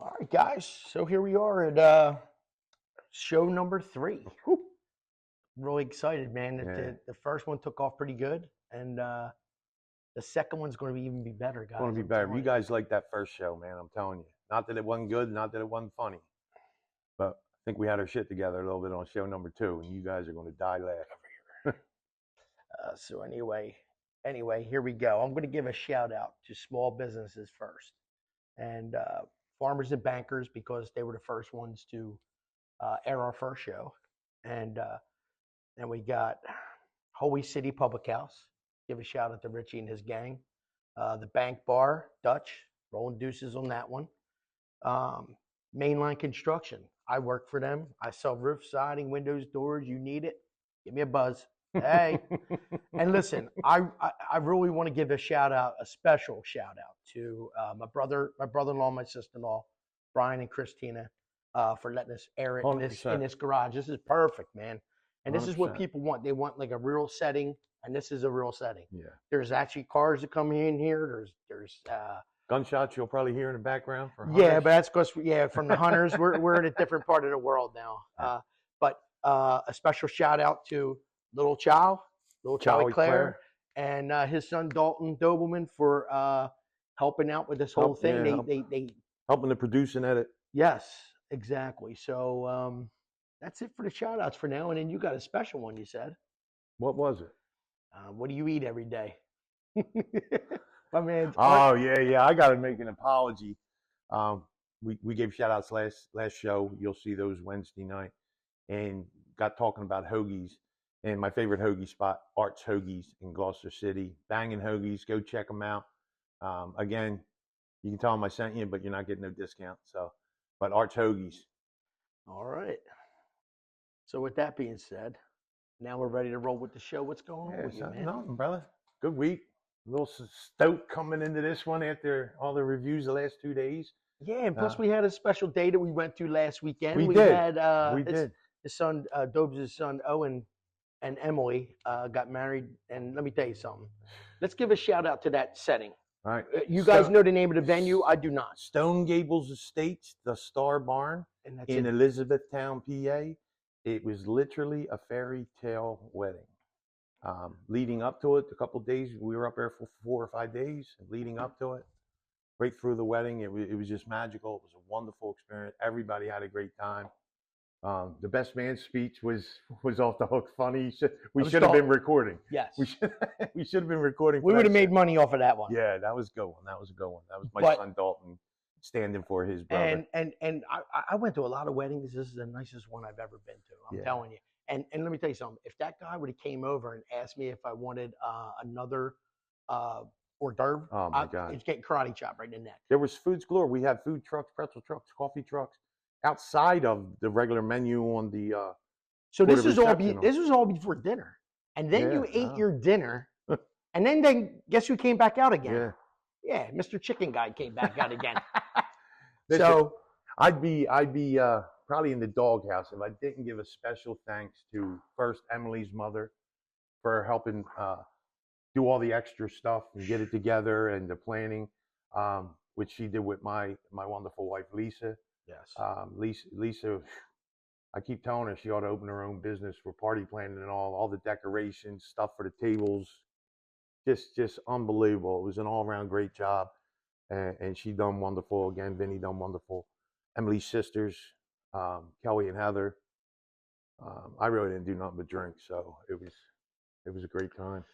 All right, guys. So here we are at show number 3. Whew. I'm really excited, man. The first one took off pretty good, and the second one's going to even be better, guys. It's going to be better. You guys like that first show, man. I'm telling you. Not that it wasn't good, not that it wasn't funny, but I think we had our shit together a little bit on show number 2, and you guys are going to die laughing. So anyway, here we go. I'm going to give a shout out to small businesses first, and farmers and bankers, because they were the first ones to air our first show. And then we got Holy City Public House. Give a shout out to Richie and his gang. The Bank Bar, Dutch, rolling deuces on that one. Mainline Construction. I work for them. I sell roof siding, windows, doors. You need it, give me a buzz. Hey. And listen, I really want to give a special shout out to my brother-in-law, my sister-in-law, Brian and Christina, for letting us air it in this garage. This is perfect, man. And this 100%. Is what people want. They want like a real setting, and this is a real setting. Yeah. There's actually cars that come in here. There's gunshots you'll probably hear in the background for hunters. Yeah, but that's because from the hunters. we're in a different part of the world now. But a special shout out to little Charlie Claire, and his son Dalton Dobleman for helping out with this whole thing. Yeah, they helping to produce and edit. Yes, exactly. So that's it for the shout outs for now. And then you got a special one, you said. What was it? What do you eat every day? My man. Oh yeah. I got to make an apology. We gave shout outs last show. You'll see those Wednesday night, and got talking about hoagies. And my favorite hoagie spot, Art's Hoagies in Gloucester City. Banging hoagies. Go check them out. Again, you can tell them I sent you, but you're not getting no discount. So, but Art's Hoagies. All right. So with that being said, now we're ready to roll with the show. What's going on with you, man? Nothing, brother. Good week. A little stoked coming into this one after all the reviews the last 2 days. Yeah, and plus we had a special day that we went to last weekend. We did. His son, Dobes' son, Owen, and Emily got married. And let me tell you something. Let's give a shout out to that setting. All right. You guys know the name of the venue? I do not. Stone Gables Estates, the Star Barn in Elizabethtown, PA. It was literally a fairy tale wedding. Leading up to it, a couple of days, we were up there for 4 or 5 days. Leading up to it, right through the wedding, it was just magical. It was a wonderful experience. Everybody had a great time. The best man's speech was off the hook funny. We should have been recording. Yes. We should have been recording. We would have made money off of that one. Yeah, that was a good one. That was a good one. That was my son Dalton standing for his brother. And I went to a lot of weddings. This is the nicest one I've ever been to. I'm telling you. And let me tell you something. If that guy would have came over and asked me if I wanted another hors d'oeuvre, oh my God, he's getting karate chop right in the neck. There was foods galore. We had food trucks, pretzel trucks, coffee trucks, outside of the regular menu on the. So this was all before dinner, and then you ate your dinner, and then guess who came back out again? Yeah, Mr. Chicken Guy came back out again. So I'd be probably in the doghouse if I didn't give a special thanks to first Emily's mother for helping do all the extra stuff and get it together, and the planning, which she did with my wonderful wife Lisa. Yes. Lisa, I keep telling her she ought to open her own business for party planning and all the decorations, stuff for the tables. Just unbelievable. It was an all-around great job, and she done wonderful. Again, Vinny done wonderful. Emily's sisters, Kelly and Heather. I really didn't do nothing but drink, so it was a great time.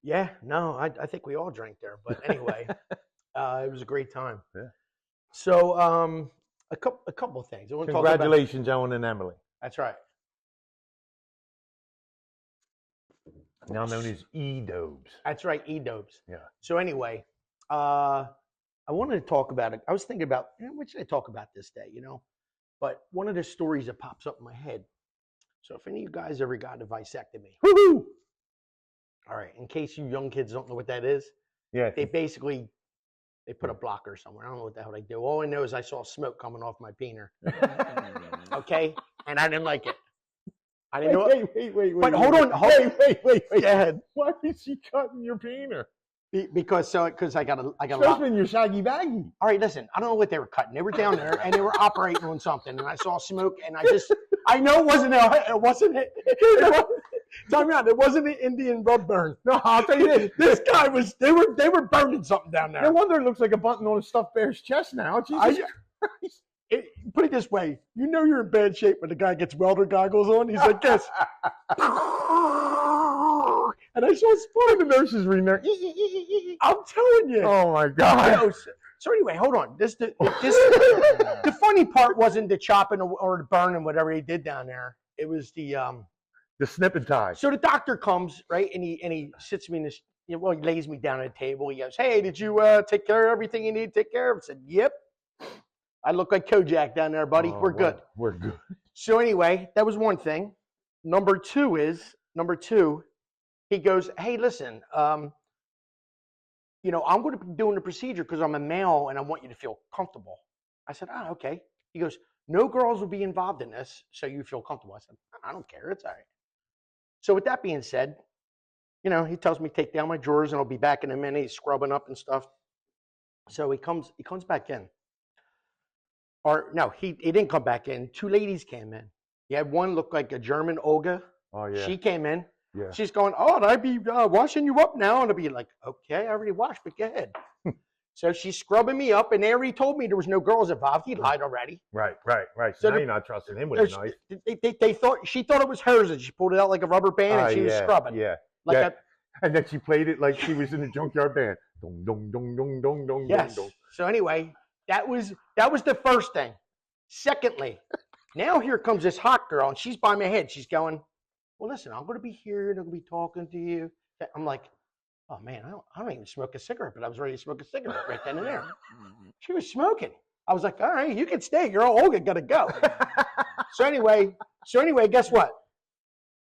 Yeah, no, I think we all drank there, but anyway, it was a great time. Yeah. So a couple of things. I want to Congratulations, Owen and Emily. That's right. Now known as E-Dobes. That's right, E-Dobes. Yeah. So anyway, I wanted to talk about it. I was thinking about, what should I talk about this day, But one of the stories that pops up in my head. So if any of you guys ever got a vasectomy. Woohoo! All right, in case you young kids don't know what that is. Yeah. They put a blocker somewhere. I don't know what the hell they do. All I know is I saw smoke coming off my peener. Okay? And I didn't like it. I didn't know. Wait. But hold on. Wait. Go ahead. Why is she cutting your peener? because I got a lot. Especially in your shaggy baggy. All right, listen. I don't know what they were cutting. They were down there and they were operating on something, and I saw smoke, and I know it wasn't time out. It wasn't an Indian rub burn. No, I'll tell you this. This guy was. They were burning something down there. No wonder it looks like a button on a stuffed bear's chest now. Jesus Christ. Put it this way, you know you're in bad shape when the guy gets welder goggles on. He's like this. And I saw sport. The nurses reading there. I'm telling you. Oh my God. So anyway, hold on. The funny part wasn't the chopping or the burning, whatever he did down there. It was the snip and tie. So the doctor comes, right, and he sits me in this. He lays me down at a table. He goes, "Hey, did you take care of everything you need to take care of?" I said, "Yep." I look like Kojak down there, buddy. We're good. We're good. So anyway, that was one thing. Number two, he goes, "Hey, listen, I'm going to be doing the procedure because I'm a male and I want you to feel comfortable." I said, "Oh, okay." He goes, "No girls will be involved in this, so you feel comfortable." I said, "I don't care. It's all right." So with that being said, he tells me to take down my drawers and I'll be back in a minute. He's scrubbing up and stuff. So he comes back in. Or no, he didn't come back in. Two ladies came in. He had one look like a German Olga. Oh yeah. She came in. Yeah. She's going, "Oh, and I'd be washing you up now." And I'd be like, "Okay, I already washed, but go ahead." So she's scrubbing me up, and they already told me there was no girls involved. He lied already. Right. So now you're not trusting him with a knife. She thought it was hers, and she pulled it out like a rubber band, and she was scrubbing. Yeah. Like and then she played it like she was in the junkyard band. Dong dong dong dong dong dong. Yes. Dong. So anyway, that was the first thing. Secondly, now here comes this hot girl, and she's by my head. She's going, "Well, listen, I'm going to be here, and I'm going to be talking to you." I'm like, "Oh man, I don't even smoke a cigarette," but I was ready to smoke a cigarette right then and there. She was smoking. I was like, "All right, you can stay, girl. Olga got to go." So anyway, guess what?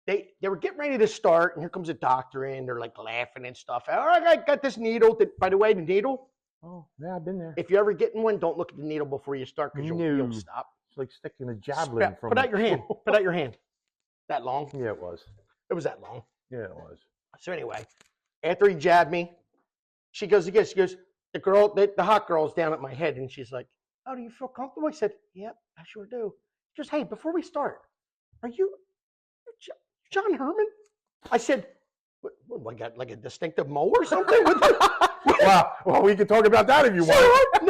They were getting ready to start, and here comes a doctor in. They're like laughing and stuff. "All right, I got this needle." By the way, the needle. Oh, yeah, I've been there. If you're ever getting one, don't look at the needle before you start because you'll stop. It's like sticking a javelin from. Put out your hand. Put out your hand. That long? Yeah, it was. It was that long. Yeah, it was. So anyway, after he jabbed me, she goes, the hot girl's down at my head, and she's like, "Oh, do you feel comfortable?" I said, "Yep, I sure do." She goes, "Hey, before we start, are you John Herman?" I said, "What, I got like a distinctive mole or something?" Well, we can talk about that if you want. I'm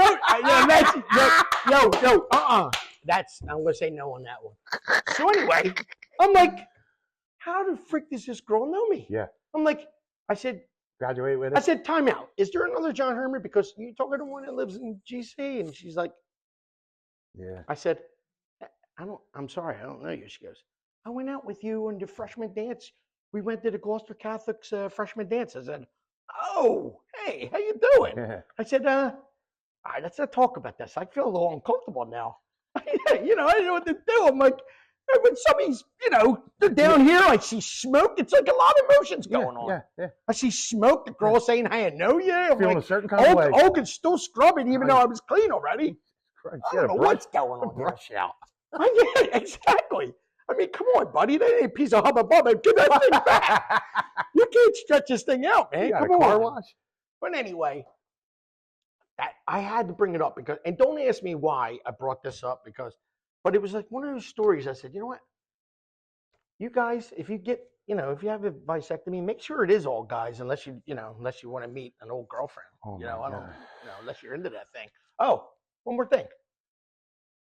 gonna say no on that one. So anyway, I'm like, how the frick does this girl know me? Yeah. I'm like, I said, graduate with it. I said, time out. Is there another John Herman? Because you talking to one that lives in GC, and she's like, yeah. I said, I'm sorry, I don't know you. She goes, "I went out with you on the freshman dance. We went to the Gloucester Catholics freshman dance." I said, "Oh, hey, how you doing?" Yeah. I said, "All right, let's not talk about this. I feel a little uncomfortable now." I didn't know what to do. I'm like, when somebody's, they're down here, I see smoke. It's like a lot of emotions going on. Yeah. I see smoke. The girl saying, "Hey, I know you." I'm feeling like, a certain kind of way. Olga's still scrubbing, even though I was clean already. Christ, I don't know what's going on. Brush out. Exactly. I mean, come on, buddy. That ain't a piece of hubba bubba. Give that thing back. You can't stretch this thing out, man. Come on. Car wash. But anyway, I had to bring it up and don't ask me why I brought this up but it was like one of those stories. I said, you know what? You guys, if you have a vasectomy, make sure it is all guys, unless you want to meet an old girlfriend. Unless you're into that thing. Oh, one more thing.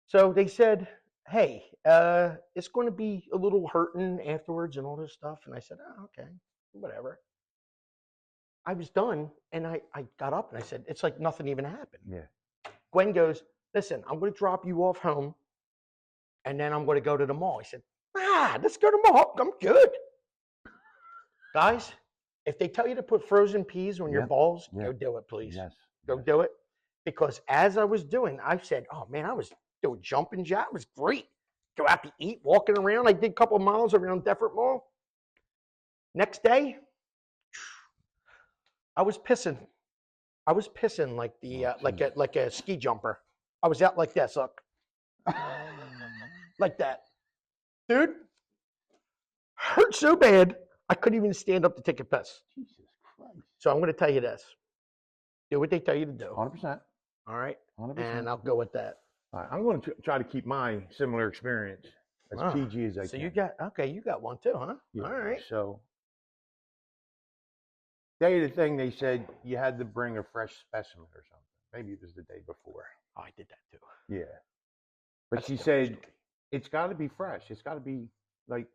So they said, "Hey, it's going to be a little hurting afterwards and all this stuff." And I said, "Oh, okay, whatever." I was done, and I got up and I said, "It's like nothing even happened." Yeah. Gwen goes, "Listen, I'm going to drop you off home, and then I'm going to go to the mall." I said, "Let's go to the mall. I'm good." Guys, if they tell you to put frozen peas on your balls, go do it, please. Yes. Go do it. Because as I was doing, I said, "Oh man, I was doing jumping jacks. It was great. Go out to eat, walking around. I did a couple of miles around Deffert Mall." Next day, I was pissing like like a ski jumper. I was out like this, look, like that, dude. Hurt so bad I couldn't even stand up to take a piss. Jesus Christ! So I'm going to tell you this: Do what they tell you to do. 100%. All right. 100%. And I'll go with that. All right, I'm going to try to keep my similar experience as PG as I so can. you got one too, huh? Yeah. All right. So day of the thing, they said you had to bring a fresh specimen or something. Maybe it was the day before. Oh, I did that too. Yeah. But That's she said it's got to be fresh. It's got to be like,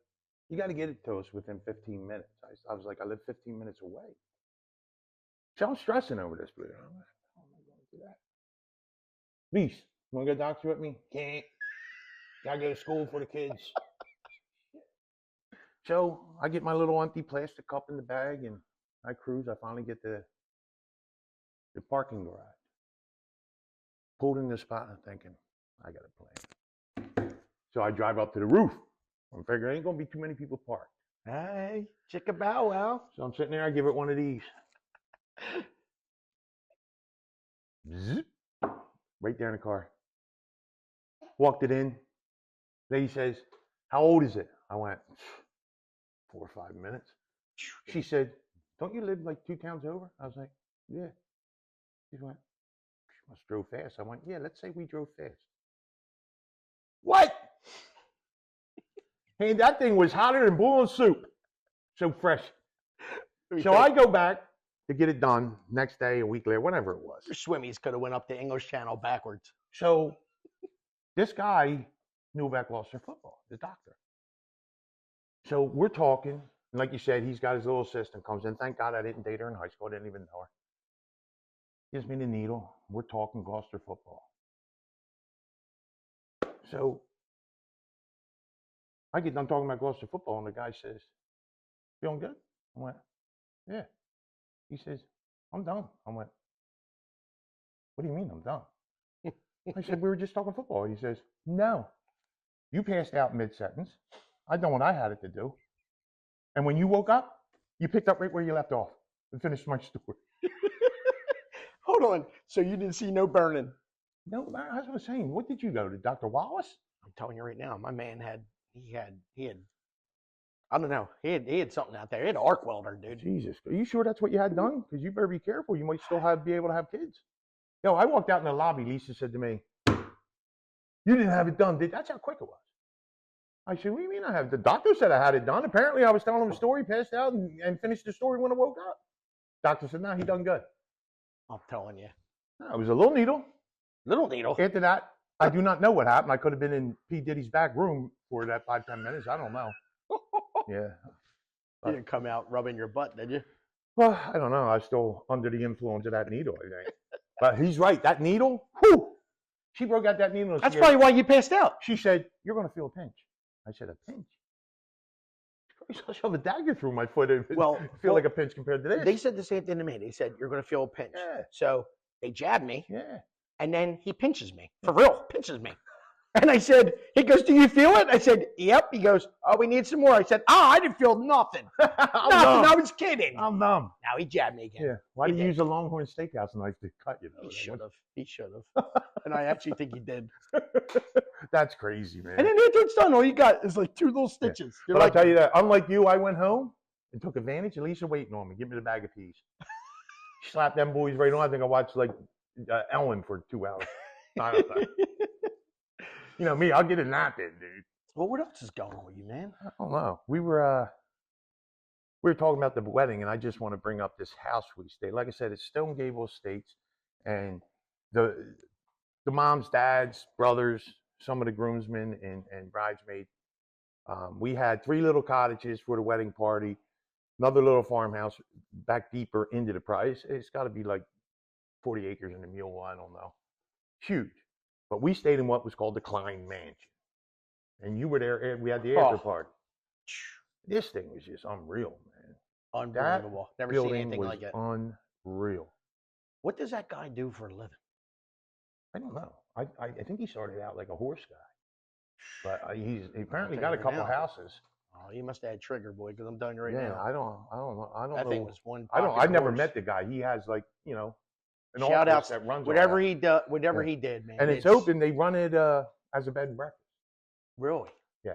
you got to get it to us within 15 minutes. I was like, I live 15 minutes away. So I'm stressing over this, believe it or not. How am I going to do that? Lise, you want to go doctor with me? Can't. Gotta go to school for the kids. So I get my little empty plastic cup in the bag and I cruise. I finally get the parking garage. Pulled in the spot and I'm thinking, I got a plan. So I drive up to the roof. I'm figuring ain't gonna be too many people parked. Hey, chicka bow wow. So I'm sitting there, I give it one of these. Zip, right there in the car. Walked it in. Lady says, how old is it? I went, 4 or 5 minutes. She said, don't you live like 2 towns over? I was like, yeah. She went, she must drove fast. I went, yeah, let's say we drove fast. What? Hey, that thing was hotter than boiling soup. So fresh. So I go back to get it done next day, a week later, whatever it was. Your swimmies could have went up the English Channel backwards. So this guy knew about Gloucester football, the doctor. So we're talking, and like you said, he's got his little assistant comes in. Thank God I didn't date her in high school. I didn't even know her. Gives me the needle. We're talking Gloucester football. So I get done talking about Gloucester football, and the guy says, feeling good? I went, yeah. He says, I'm done. I went, what do you mean I'm done? I said, we were just talking football. He says, no. You passed out mid-sentence. I done what I had it to do. And when you woke up, you picked up right where you left off and finished my story. Hold on. So you didn't see no burning? No, that's what I'm saying. What did you go to, Dr. Wallace? I'm telling you right now, my man had I don't know. He had something out there. He had an arc welder, dude. Jesus. Are you sure that's what you had done? Because you better be careful. You might still be able to have kids. Yo, I walked out in the lobby. Lisa said to me, you didn't have it done, did? That's how quick it was. I said, what do you mean I have? The doctor said I had it done. Apparently, I was telling him a story, passed out, and finished the story when I woke up. Doctor said, no, he done good. I'm telling you. No, it was a little needle. Little needle. After that, I do not know what happened. I could have been in P. Diddy's back room for that 5-10 minutes. I don't know. Yeah. You didn't come out rubbing your butt, did you? Well, I don't know. I was still under the influence of that needle, I think. But he's right. That needle, whew, she broke out that needle. That's probably why you passed out. She said, you're going to feel a pinch. I said, a pinch? I'll shove a dagger through my foot and feel like a pinch compared to this. They said the same thing to me. They said, you're going to feel a pinch. Yeah. So they jabbed me. Yeah. And then he pinches me. For real, pinches me. And I said, he goes, do you feel it? I said, yep. He goes, oh, we need some more. I said, I didn't feel nothing. Nothing. I was kidding. I'm numb. Now he jabbed me again. Yeah. Why did you use a Longhorn Steakhouse knife to cut you? He should have. He should have. And I actually think he did. That's crazy, man. And then after it's done, all you got is like 2 little stitches. Yeah. But I'll tell you that, unlike you, I went home and took advantage. Lisa waiting on me. Give me the bag of peas. Slapped them boys right on. I think I watched like Ellen for 2 hours. I don't know. You know me, I'll get a nap in, dude. Well, what else is going on with you, man? I don't know. We were talking about the wedding, and I just want to bring up this house we stayed. Like I said, it's Stone Gable Estates, and the moms, dads, brothers, some of the groomsmen and bridesmaids. We had 3 little cottages for the wedding party, another little farmhouse back deeper into the price. It's got to be like 40 acres in the mule. I don't know. Huge. But we stayed in what was called the Klein Mansion. And you were there. We had the after party. This thing was just unreal, man. Unbelievable. Never seen anything like it. Unreal. What does that guy do for a living? I don't know. I think he started out like a horse guy. But he apparently got a couple houses. Oh, he must have had trigger, boy, because I'm telling you right now. Yeah, I don't know. That thing was one. I never met the guy. He has like, you know, an shout out that runs whatever he does, whatever he did, man. And it's open. They run it as a bed and breakfast. Really? Yeah.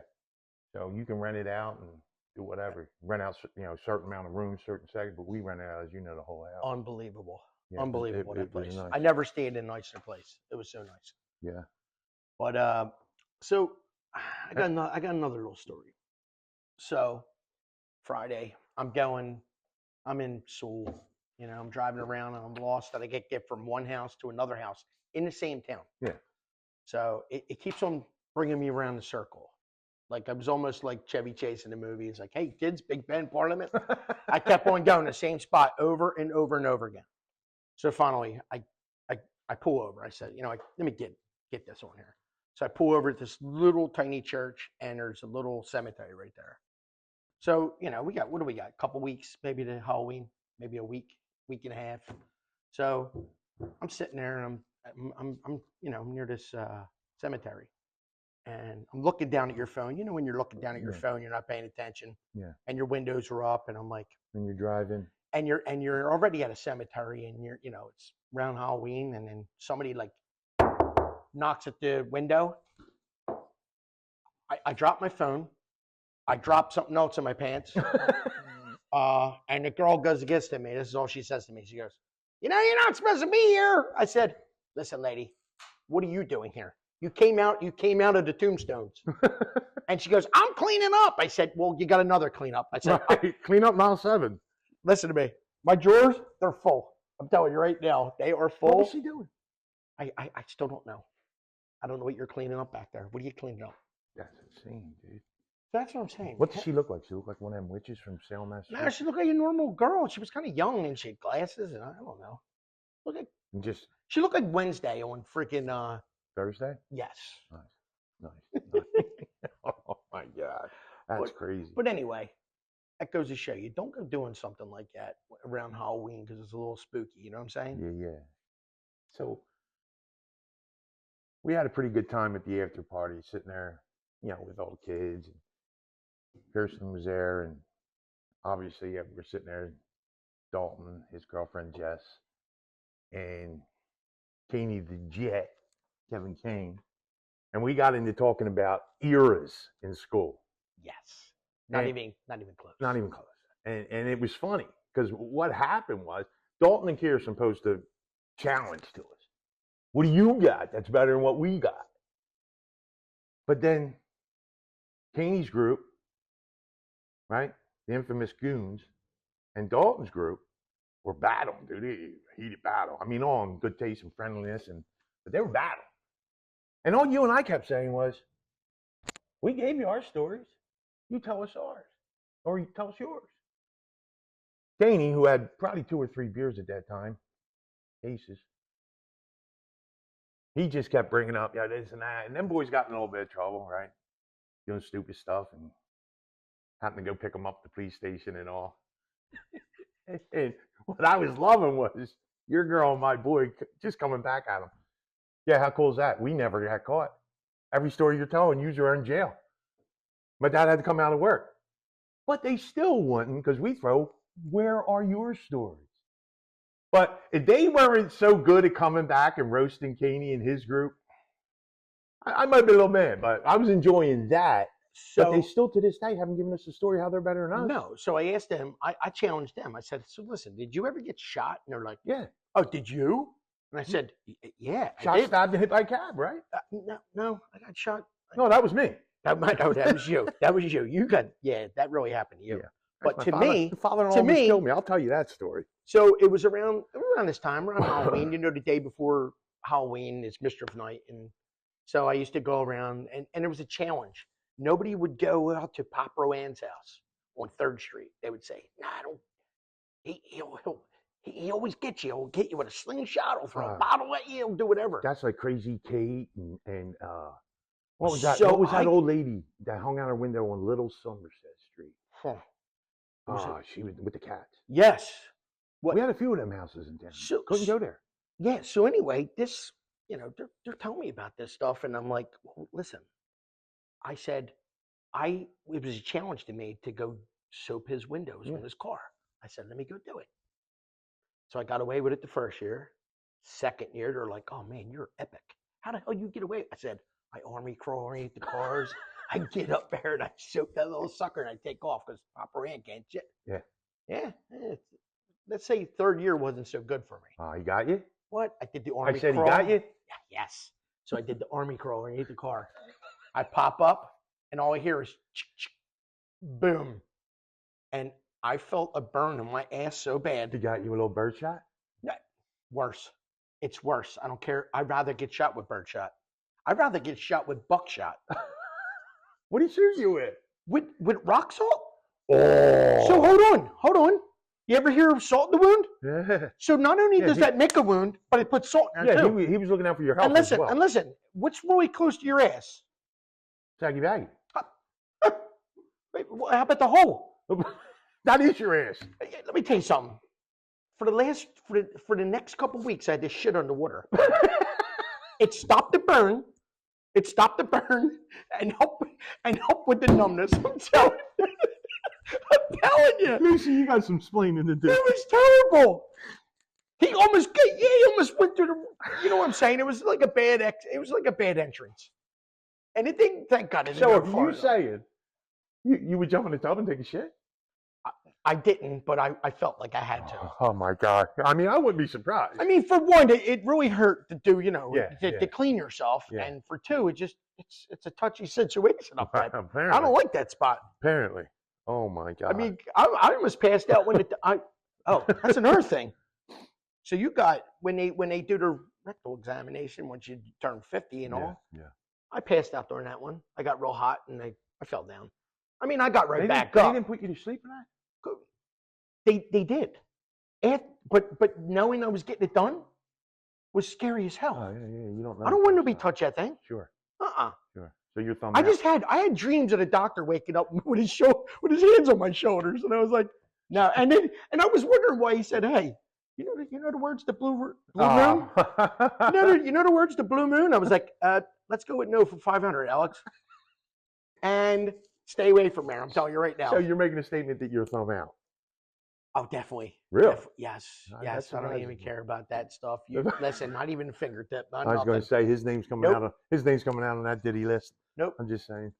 So you can rent it out and do whatever. Rent out, you know, a certain amount of rooms, certain seconds. But we rent it out, as you know, the whole house. Unbelievable. Yeah, Unbelievable, that it was place. nice. I never stayed in a nicer place. It was so nice. Yeah. But so I got another little story. So Friday, I'm in Seoul. You know, I'm driving around and I'm lost, and I get from one house to another house in the same town. Yeah. So it keeps on bringing me around the circle. Like I was almost like Chevy Chase in the movie. It's like, hey kids, Big Ben Parliament. I kept on going the same spot over and over and over again. So finally, I, I pull over. I said, you know, let me get this on here. So I pull over at this little tiny church, and there's a little cemetery right there. So you know, what do we got? A couple weeks, maybe to Halloween, maybe a week and a half. So I'm sitting there, and I'm you know near this cemetery, and I'm looking down at your phone. You know, when you're looking down at your phone, you're not paying attention, and your windows are up, and I'm like, when you're driving, and you're already at a cemetery, and you're you know it's around Halloween, and then somebody like knocks at the window. I drop my phone. I drop something else in my pants. And the girl goes against me. This is all she says to me. She goes, you know, you're not supposed to be here. I said, listen, lady, what are you doing here? You came out of the tombstones. And she goes, I'm cleaning up. I said, well, you got another cleanup. I said, right. Clean up mile 7. Listen to me. My drawers, they're full. I'm telling you right now, they are full. What was she doing? I still don't know. I don't know what you're cleaning up back there. What are you cleaning up? That's insane, dude. That's what I'm saying. What does she look like? She looked like one of them witches from Salem, Massachusetts. No, she looked like a normal girl. She was kind of young, and she had glasses, and I don't know. Look at she looked like Wednesday on freaking Thursday. Yes. Nice. Oh my God, that's crazy. But anyway, that goes to show you don't go doing something like that around Halloween because it's a little spooky. You know what I'm saying? Yeah. So we had a pretty good time at the after party, sitting there, you know, with all the kids. And Kirsten was there, and obviously we're sitting there. Dalton, his girlfriend Jess, and Caney the Jet, Kevin Kane, and we got into talking about eras in school. Yes. Not even close. Not even close. And it was funny because what happened was Dalton and Kirsten supposed to challenge to us. What do you got that's better than what we got? But then Caney's group, right, the infamous Goons, and Dalton's group were battling, dude. Heated battle. I mean, all in good taste and friendliness, but they were battling. And all you and I kept saying was, we gave you our stories. You tell us ours. Or you tell us yours. Danny, who had probably 2 or 3 beers at that time, cases, he just kept bringing up, yeah, this and that. And them boys got in a little bit of trouble, right? Doing stupid stuff and happened to go pick them up at the police station and all. And what I was loving was your girl and my boy just coming back at him. Yeah, how cool is that? We never got caught. Every story you're telling, you were in jail. My dad had to come out of work. But they still wouldn't because we throw, where are your stories? But if they weren't so good at coming back and roasting Caney and his group, I might be a little mad, but I was enjoying that. So, but they still, to this day, haven't given us a story how they're better than us. No. So I asked them, I challenged them. I said, so listen, did you ever get shot? And they're like, yeah. Oh, did you? And I said, yeah. Shot, stabbed, and hit by a cab, right? No, I got shot. No, that was me. That was you. That was you. You got, that really happened to you. Yeah. But to me, father-in-law killed me. I'll tell you that story. So it was around this time, around Halloween. You know, the day before Halloween is Mischief Night, and so I used to go around, and there was a challenge. Nobody would go out to Pop Rowan's house on 3rd Street. They would say, "Nah, I don't. He always gets you. He'll get you with a slingshot. He'll throw a bottle at you. He'll do whatever." That's like Crazy Kate and what was that? So what was that old lady that hung out her window on Little Somerset Street? She was with the cats. Yes. We had a few of them houses in town. Couldn't go there. Yeah. So anyway, this, they're telling me about this stuff, and I'm like, well, listen. I said, it was a challenge to me to go soap his windows on his car. I said, let me go do it. So I got away with it the first year. 2nd year, they're like, oh man, you're epic. How the hell you get away? I said, I army crawl underneath the cars. I get up there and I soak that little sucker and I take off because Papa Ran can't shit. Yeah. Yeah. let's say third year wasn't so good for me. He got you? What? I did the I army said crawl. he got you? Yeah, yes. So I did the army crawl underneath the car. I pop up, and all I hear is boom, and I felt a burn in my ass so bad. He got you a little bird shot? No, worse. It's worse. I don't care. I'd rather get shot with birdshot. I'd rather get shot with buckshot. What did he shoot you with? With rock salt? Oh. So hold on. You ever hear of salt in the wound? Yeah. So not only does that make a wound, but it puts salt in there too. He was looking out for your health And as well. listen, what's really close to your ass? Saggy baggy. Wait, how about the hole? That is your ass. Let me tell you something. For the next couple of weeks, I had this shit underwater. It stopped the burn. It stopped the burn and help with the numbness. I'm telling you. I'm telling you. Lucy, you got some explaining to do. It was terrible. He almost went through the. You know what I'm saying? It was like a bad entrance. And it didn't. Thank God. It didn't So go if far you enough. saying you would jump in the tub and take a shit? I didn't, but I felt like I had to. Oh my God! I mean, I wouldn't be surprised. I mean, for one, it really hurt to do, to clean yourself, Yeah. and for two, it's a touchy situation up there. Apparently. I don't like that spot. Apparently. Oh my God. I mean, I almost passed out when that's another thing. So you got when they do the rectal examination once you turn 50 and all. Yeah. I passed out during that one. I got real hot and I fell down. I mean, I got right back They up. didn't put you to sleep in that? They did. But knowing I was getting it done was scary as hell. Oh, yeah. You don't know. I don't want to be touch that thing. Sure. Sure. So your thumb. I had dreams of the doctor waking up with his hands on my shoulders, and I was like, no. And I was wondering why he said, "Hey, you know the words to Blue Moon? You know the words to Blue Moon?" I was like, let's go with no for 500, Alex, and stay away from there. I'm telling you right now. So you're making a statement that you're thumb out. Oh, definitely. Really? Yes. That's I don't even care about that stuff. Listen, not even a fingertip. Not I was going to say his name's coming out on that Diddy list. Nope. I'm just saying.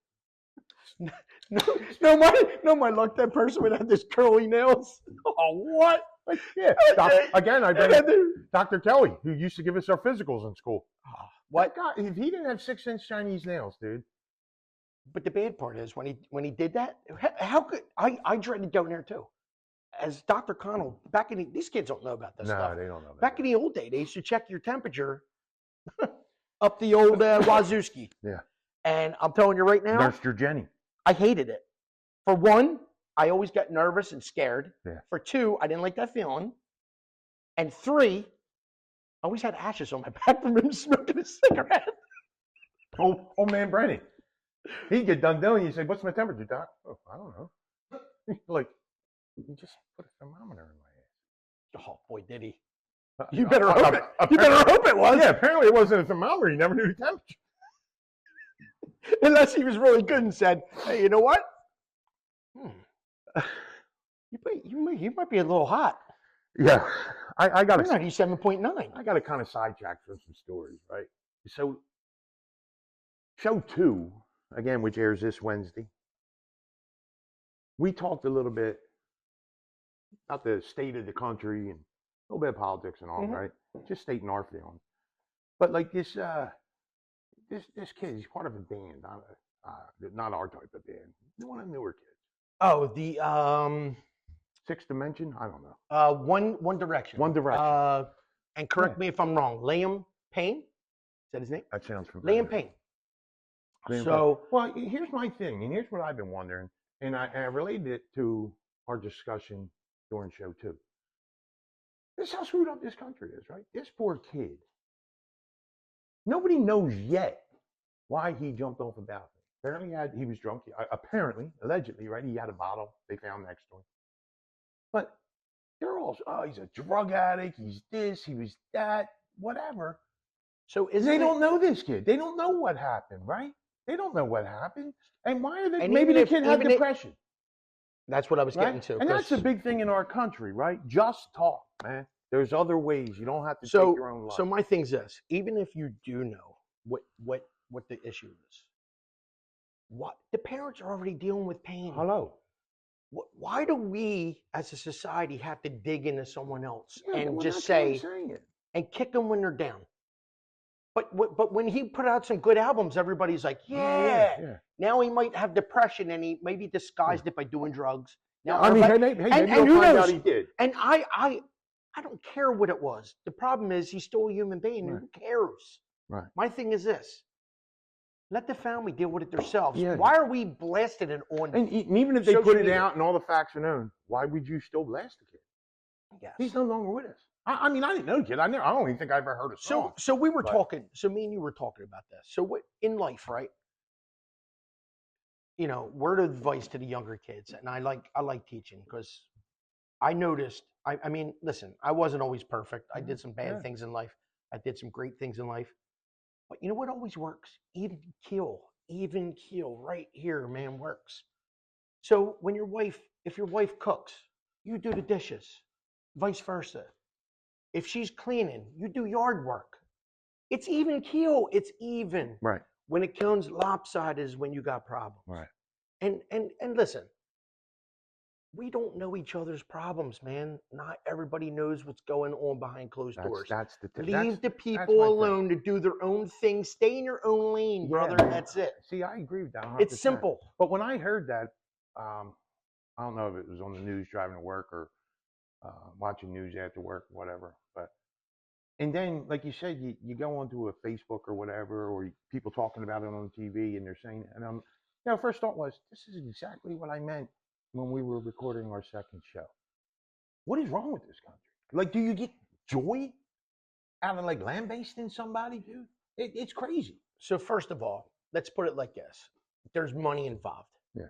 No, my luck. That person would have this curly nails. Oh, what? Yeah. Again, I bet Dr. Kelly, who used to give us our physicals in school. What? God, if he didn't have 6-inch Chinese nails, dude. But the bad part is when he did that, how could I dreaded going there too. As Dr. Connell, back in these kids don't know about this stuff. No, they don't know. Back in the old day, they used to check your temperature up the old Wazowski. Yeah. And I'm telling you right now, Nurse your Jenny. I hated it. For one, I always got nervous and scared. Yeah. For two, I didn't like that feeling. And three, I always had ashes on my back from him smoking a cigarette. Old man Brennan. He'd get done doing. You say, "What's my temperature, doc?" "Oh, I don't know." Like, you just put a thermometer in my ass. Oh boy, did he! You better hope it. You better hope it was. Yeah, apparently it wasn't a thermometer. He never knew the temperature. Unless he was really good and said, "Hey, you know what? You might be a little hot." Yeah, I got 97.9. I got to kind of sidetrack from some stories, right? So, show 2, again, which airs this Wednesday. We talked a little bit about the state of the country and a little bit of politics and all, right? Just stating our feelings. But like this kid, he's part of a band, not our type of band, one of the newer kids. Oh, the Sixth Dimension? I don't know. One Direction. One Direction. And correct me if I'm wrong. Liam Payne? Is that his name? That sounds familiar. Liam Payne. Well, here's my thing, and here's what I've been wondering, and I related it to our discussion during show 2. This is how screwed up this country is, right? This poor kid. Nobody knows yet why he jumped off a balcony. Apparently he was drunk. Allegedly, right? He had a bottle they found next to him. But they're all, he's a drug addict. He's this. He was that. Whatever. So they don't know this kid. They don't know what happened, right? They don't know what happened. And why are they? And maybe the kid had depression. That's what I was getting to. And that's a big thing in our country, right? Just talk, man. There's other ways. You don't have to take your own life. So my thing's this: even if you do know what the issue is, what the parents are already dealing with pain. Hello. Why do we as a society have to dig into someone else Yeah, and well, just that's what I'm say saying. and kick them when they're down? But when he put out some good albums, everybody's like, Yeah, yeah. yeah. Now he might have depression, and he maybe Yeah. disguised it by doing drugs. Yeah, Now I mean, everybody, hey, maybe and you'll who find out knows? he did. And I don't care what it was. The problem is he's still a human being. Right, Who cares? right. My thing is this: let the family deal with it themselves. Yeah. Why are we blasting it on And even if they social put it media? out and all the facts are known, why would you still blast the kid? He's Yes. no longer with us. I mean, I didn't know the kid. I don't even think I ever heard a song. So we were But talking. So me and you were talking about this. So what in life, right? Word of advice to the younger kids, and I like teaching because I noticed. I mean, listen, I wasn't always perfect. I did some bad yeah, things in life. I did some great things in life. But you know what always works? Even keel, right here, man, works. So if your wife cooks, you do the dishes. Vice versa. If she's cleaning, you do yard work. It's even keel. It's even. right, When it comes lopsided is when you got problems. right. And listen, we don't know each other's problems, man. Not everybody knows what's going on behind closed doors. Leave the That's people my thing. alone to do their own thing. Stay in your own lane, brother. That's it. See, I agree with that 100%. It's simple. But when I heard that, I don't know if it was on the news driving to work or watching news after work, whatever. But and then, like you said, you go onto a Facebook or whatever, or people talking about it on TV, and they're saying, and first thought was, this is exactly what I meant when we were recording our second show. What is wrong with this country? Like, do you get joy out of like lambasting somebody, dude? It's crazy. So first of all, let's put it like this: there's money involved. Yeah.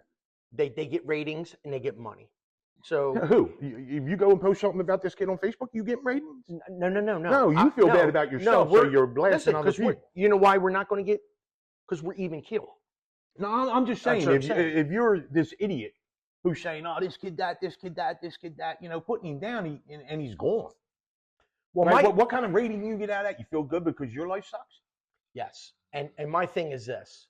They get ratings and they get money. So who? If you go and post something about this kid on Facebook, you get ratings? no. No, you feel bad about yourself, so you're blasting other people. You know why we're not going to get? Because we're even keel. No, I'm just saying, if you're this idiot who's saying, "Oh, this kid that, this kid that, this kid that," putting him down, and he's gone. Well, right? What kind of rating you get out of that? You feel good because your life sucks? Yes, and my thing is this: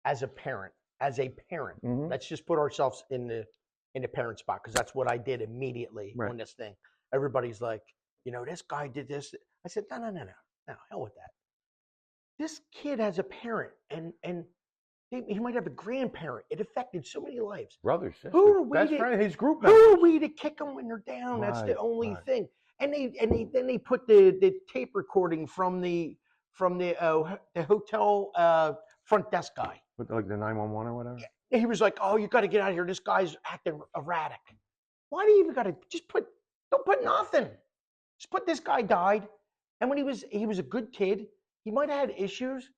as a parent, let's just put ourselves in the parent spot because that's what I did immediately on this thing. Everybody's like, this guy did this. I said, no, hell with that. This kid has a parent, and he might have a grandparent. It affected so many lives. Brothers, sisters, who are we best friend, his group members. members. Who are we to kick them when they're down? That's the only thing. And they put the tape recording from the hotel front desk guy. With like the 911 or whatever. Yeah, he was like, "Oh, you got to get out of here. This guy's acting erratic." Why do you even got to don't put nothing. Just put this guy died, and when he was a good kid. He might have had issues,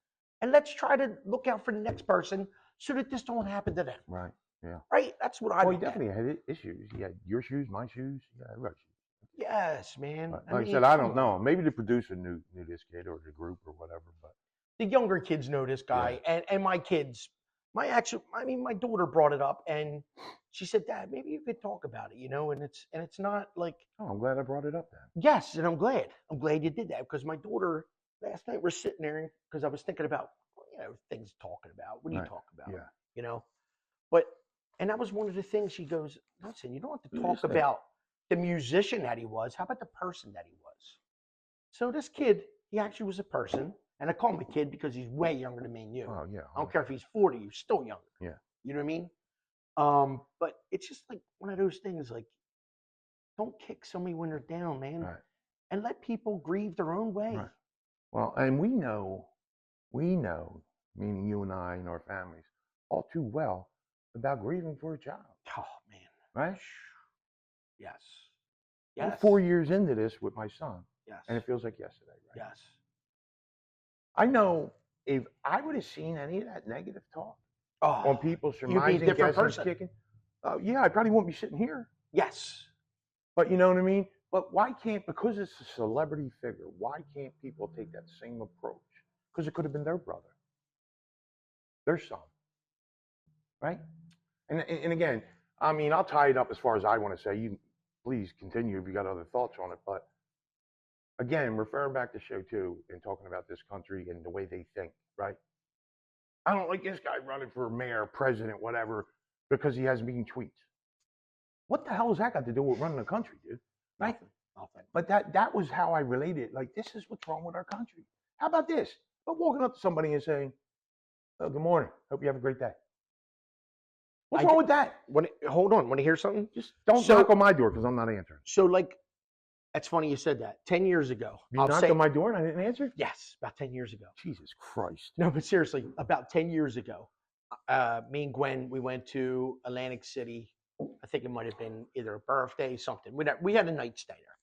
and let's try to look out for the next person so that this don't happen to them. Right. Yeah. Right. That's what I. Well, he definitely had issues. He had your shoes, my shoes. Yeah, everybody's shoes. Yes, man. Like I said, I don't know. Maybe the producer knew this kid or the group or whatever, but the younger kids know this guy, and my kids. My daughter brought it up, and she said, "Dad, maybe you could talk about it, and it's not like." Oh, I'm glad I brought it up then. Yes, and I'm glad you did that because my daughter last night we're sitting there because I was thinking about things talking about. What do you talk about? Yeah. And that was one of the things she goes, listen, you don't have to talk about the musician that he was. How about the person that he was? So this kid, he actually was a person. And I call him a kid because he's way younger than me and you. Oh, yeah. I don't care if he's 40, he's still younger. Yeah. You know what I mean? But it's just like one of those things like, don't kick somebody when they're down, man. Right. And let people grieve their own way. Right. Well, and we know, meaning you and I and our families, all too well about grieving for a child. Oh, man. Right? Yes. I'm 4 years into this with my son. Yes. And it feels like yesterday, right? Yes. I know if I would have seen any of that negative talk on people surmising, guessing, kicking, I probably wouldn't be sitting here. Yes. But you know what I mean? But why can't, because it's a celebrity figure, why can't people take that same approach? Because it could have been their brother, their son, right? And again, I mean, I'll tie it up as far as I want to say. You please continue if you got other thoughts on it. But again, referring back to show 2 and talking about this country and the way they think, right? I don't like this guy running for mayor, president, whatever, because he has mean tweets. What the hell has that got to do with running the country, dude? Right? Nothing. But that was how I related. Like, this is what's wrong with our country. How about this? But walking up to somebody and saying, oh, good morning. Hope you have a great day. What's wrong with that? Hold on. Want to hear something? Just don't knock on my door because I'm not answering. So, like, that's funny you said that. 10 years ago. You knocked on my door and I didn't answer? Yes, about 10 years ago. Jesus Christ. No, but seriously, about 10 years ago, me and Gwen, we went to Atlantic City. I think it might have been either a birthday, something. We had a night stay there.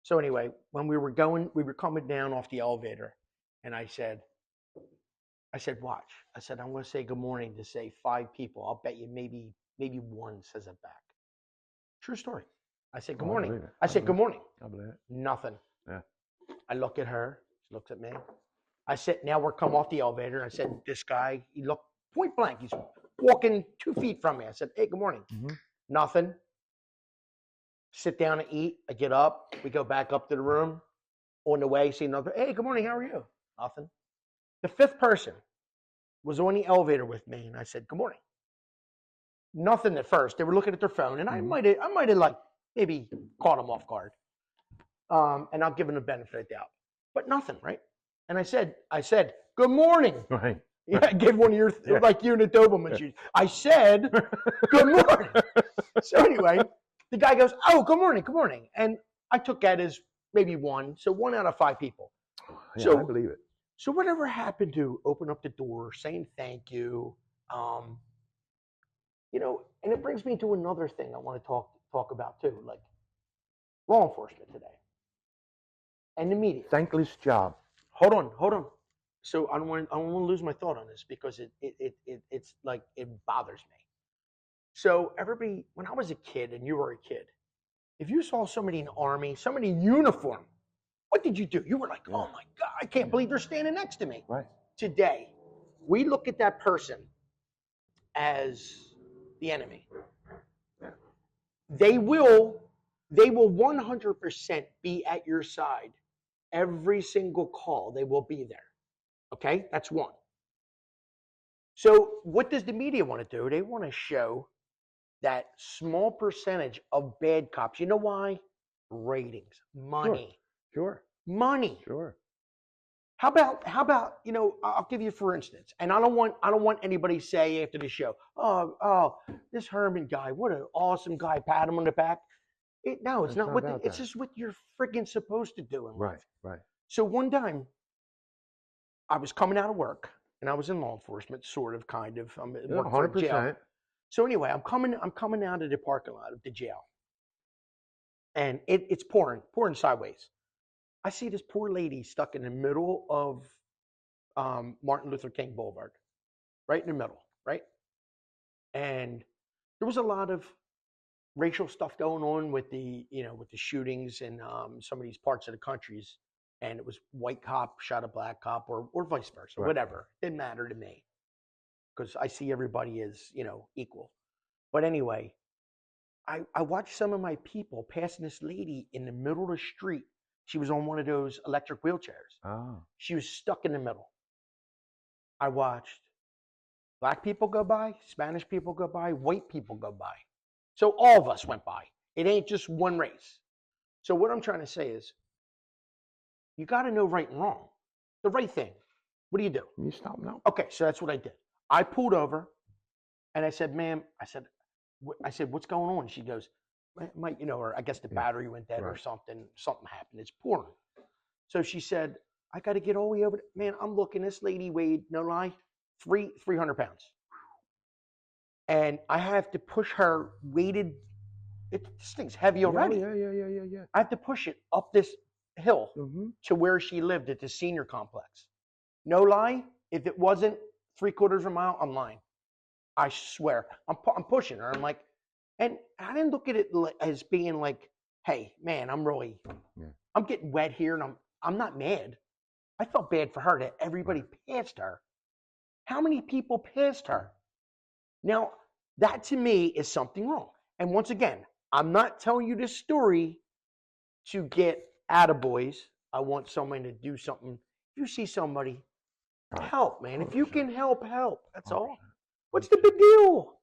So anyway, when we were coming down off the elevator, and I said, watch. I said, I'm going to say good morning to say 5 people. I'll bet you maybe one says it back. True story. I said, good morning. I said, good morning. I believe it. Nothing. Yeah. I look at her. She looks at me. I said, now we're come off the elevator. I said, this guy, he looked point blank. He's walking 2 feet from me. I said, hey, good morning. Mm-hmm. Nothing. Sit down to eat. I get up. We go back up to the room. On the way, see another, hey, good morning. How are you? Nothing. The 5th person was on the elevator with me, and I said, good morning. Nothing at first. They were looking at their phone, and I might have like maybe caught them off guard. And I'll give them the benefit of the doubt. But nothing, right? And I said, good morning. Right. Yeah, I gave one of your, like you and the Doberman shoes. I said, good morning. So anyway, the guy goes, oh, good morning. And I took that as maybe one. So 1 out of 5 people. Yeah, so I believe it. So whatever happened to open up the door, saying thank you, and it brings me to another thing I want to talk about too, like law enforcement today and the media. Thankless job. Hold on. So I don't want to lose my thought on this because it's like it bothers me. So everybody, when I was a kid and you were a kid, if you saw somebody in the army, somebody in uniform, what did you do? You were like, oh my God, I can't believe they're standing next to me. Right. Today, we look at that person as the enemy. Yeah. They will 100% be at your side. Every single call, they will be there. Okay? That's one. So what does the media want to do? They want to show that small percentage of bad cops. You know why? Ratings, money. Sure. Money. Sure. How about I'll give you for instance, and I don't want anybody to say after the show, oh, this Herman guy, what an awesome guy, pat him on the back. It's not what it's just what you're freaking supposed to do in life. Right. So one time I was coming out of work and I was in law enforcement, sort of, kind of. I'm 100%. So anyway, I'm coming out of the parking lot of the jail. And it's pouring sideways. I see this poor lady stuck in the middle of Martin Luther King Boulevard, right in the middle, right? And there was a lot of racial stuff going on with the shootings in some of these parts of the countries, and it was white cop shot a black cop, or vice versa, Right. Whatever. Didn't matter to me because I see everybody as equal. But anyway, I watched some of my people passing this lady in the middle of the street. She was on one of those electric wheelchairs. Oh. She was stuck in the middle. I watched black people go by, Spanish people go by, white people go by. So all of us went by. It ain't just one race. So what I'm trying to say is, you got to know right and wrong. The right thing. What do you do? You stop now. Okay, so that's what I did. I pulled over, and I said, ma'am, I said, what's going on? She goes, or I guess the battery went dead or something. Something happened. It's pouring. So she said, I got to get all the way over. Man, I'm looking. This lady weighed, no lie, 300 pounds. And I have to push her weighted. This thing's heavy already. Yeah. I have to push it up this hill to where she lived at the senior complex. No lie, if it wasn't 3/4 of a mile, I'm lying. I swear. I'm pushing her. I'm like, and I didn't look at it as being like, hey, man, I'm getting wet here, and I'm not mad. I felt bad for her that everybody passed her. How many people passed her? Now, that to me is something wrong. And once again, I'm not telling you this story to get attaboys. I want someone to do something. If you see somebody, help, man. If you can help. That's all. What's the big deal?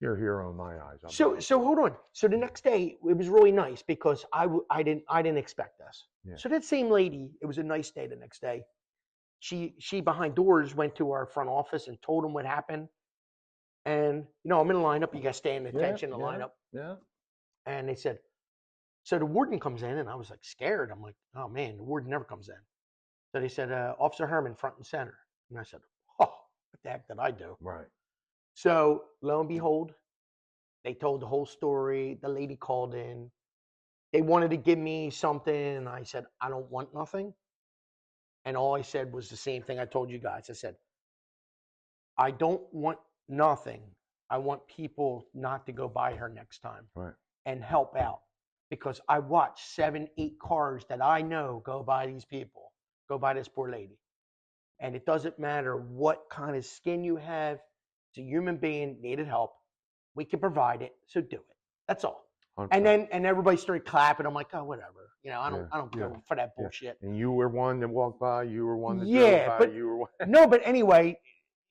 You're a hero in my eyes. So hold on. So the next day it was really nice because I didn't expect this. Yeah. So that same lady, it was a nice day the next day. She behind doors went to our front office and told them what happened. And I'm in the lineup. You got to stay in attention in the lineup. Yeah. And they said, so the warden comes in, and I was like scared. I'm like, oh man, the warden never comes in. So they said, Officer Herman, front and center. And I said, oh, what the heck did I do? Right. So lo and behold, they told the whole story. The lady called in. They wanted to give me something, and I said, I don't want nothing. And all I said was the same thing I told you guys. I said, I don't want nothing. I want people not to go by her next time. Right. And help out. Because I watched 7, 8 cars that I know go by these people, go by this poor lady. And it doesn't matter what kind of skin you have. It's a human being, needed help. We can provide it, so do it. That's all. Okay. And everybody started clapping. I'm like, oh, whatever. I don't go for that bullshit. And you were one that walked by. You were one that drove by. But you were one. No, but anyway,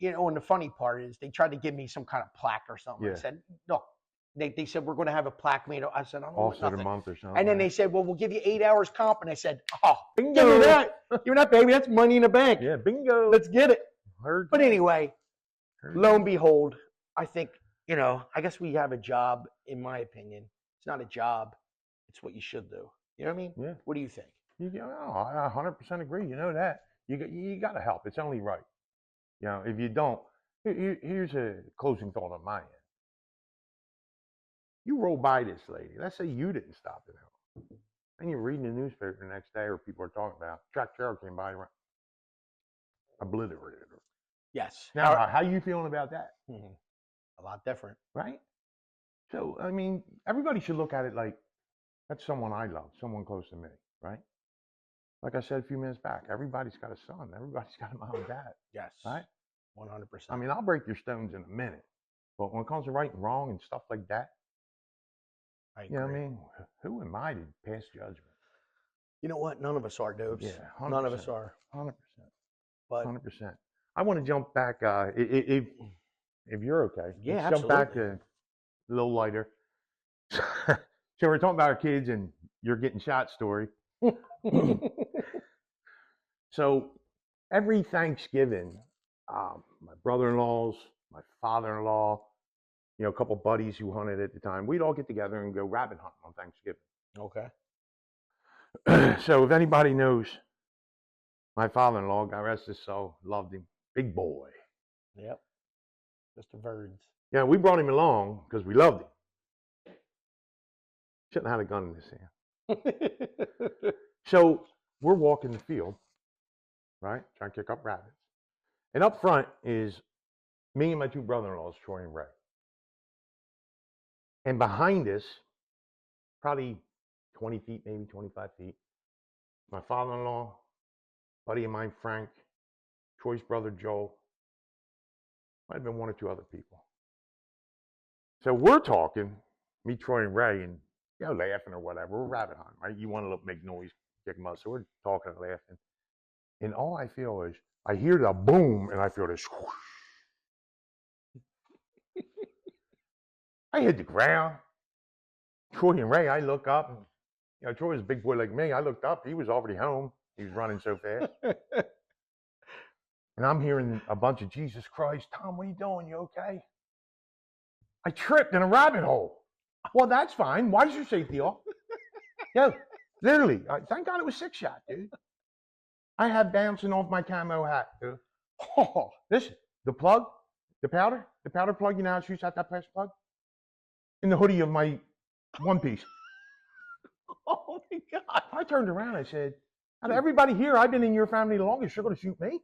and the funny part is they tried to give me some kind of plaque or something. Yeah. I said, no. They said, we're going to have a plaque made. I said, I don't want Officer of the nothing. month or something. And then they said, well, we'll give you 8 hours comp. And I said, oh, bingo. Give me that. Give me that, baby. That's money in the bank. Yeah, bingo. Let's get it. Heard but that. Anyway, lo and behold, I think, I guess we have a job, in my opinion. It's not a job. It's what you should do. You know what I mean? Yeah. What do you think? I 100% agree. You know that. You got to help. It's only right. If you don't, here's a closing thought on my end. You roll by this lady. Let's say you didn't stop to help. And you're reading the newspaper the next day, or people are talking about track trailer came by and obliterated her. Yes. Now, how you feeling about that? A lot different. Right? So, I mean, everybody should look at it like, that's someone I love, someone close to me, right? Like I said a few minutes back, everybody's got a son. Everybody's got a mom and dad. Yes. Right? 100%. I mean, I'll break your stones in a minute. But when it comes to right and wrong and stuff like that, you know what I mean? Who am I to pass judgment? You know what? None of us are, Dopes. Yeah, 100%. None of us are. 100%. But 100%. I want to jump back, if you're okay. Yeah, let's absolutely. Jump back to a little lighter. So we're talking about our kids and you're getting shot story. So every Thanksgiving, my brother-in-laws, my father-in-law, a couple buddies who hunted at the time, we'd all get together and go rabbit hunting on Thanksgiving. Okay. So if anybody knows my father-in-law, God rest his soul, loved him, big boy. Yep. Mr. Verds. Yeah, we brought him along because we loved him. Shouldn't have had a gun in his hand. So we're walking the field, right, trying to kick up rabbits. And up front is me and my two brother-in-laws, Troy and Ray. And behind us, probably 20 feet, maybe 25 feet, my father-in-law, buddy of mine, Frank, Troy's brother, Joel, might have been one or two other people. So we're talking, me, Troy, and Ray, and laughing or whatever. We're rabbit hunting, right? You want to make noise, kick them out. So we're talking and laughing. And all I feel is, I hear the boom, and I feel this whoosh. I hit the ground. Troy and Ray, I look up, and Troy was a big boy like me. I looked up, he was already home. He was running so fast. And I'm hearing a bunch of Jesus Christ, Tom, what are you doing? You okay? I tripped in a rabbit hole. Well, that's fine. Why is your safety off? Literally. Thank God it was 6-shot, dude. I had bouncing off my camo hat, dude. Oh, listen, the plug, the powder plug, you know how it shoots out that plastic plug? In the hoodie of my one piece. Oh my God. I turned around, I said, out of everybody here, I've been in your family the longest, you're going to shoot me?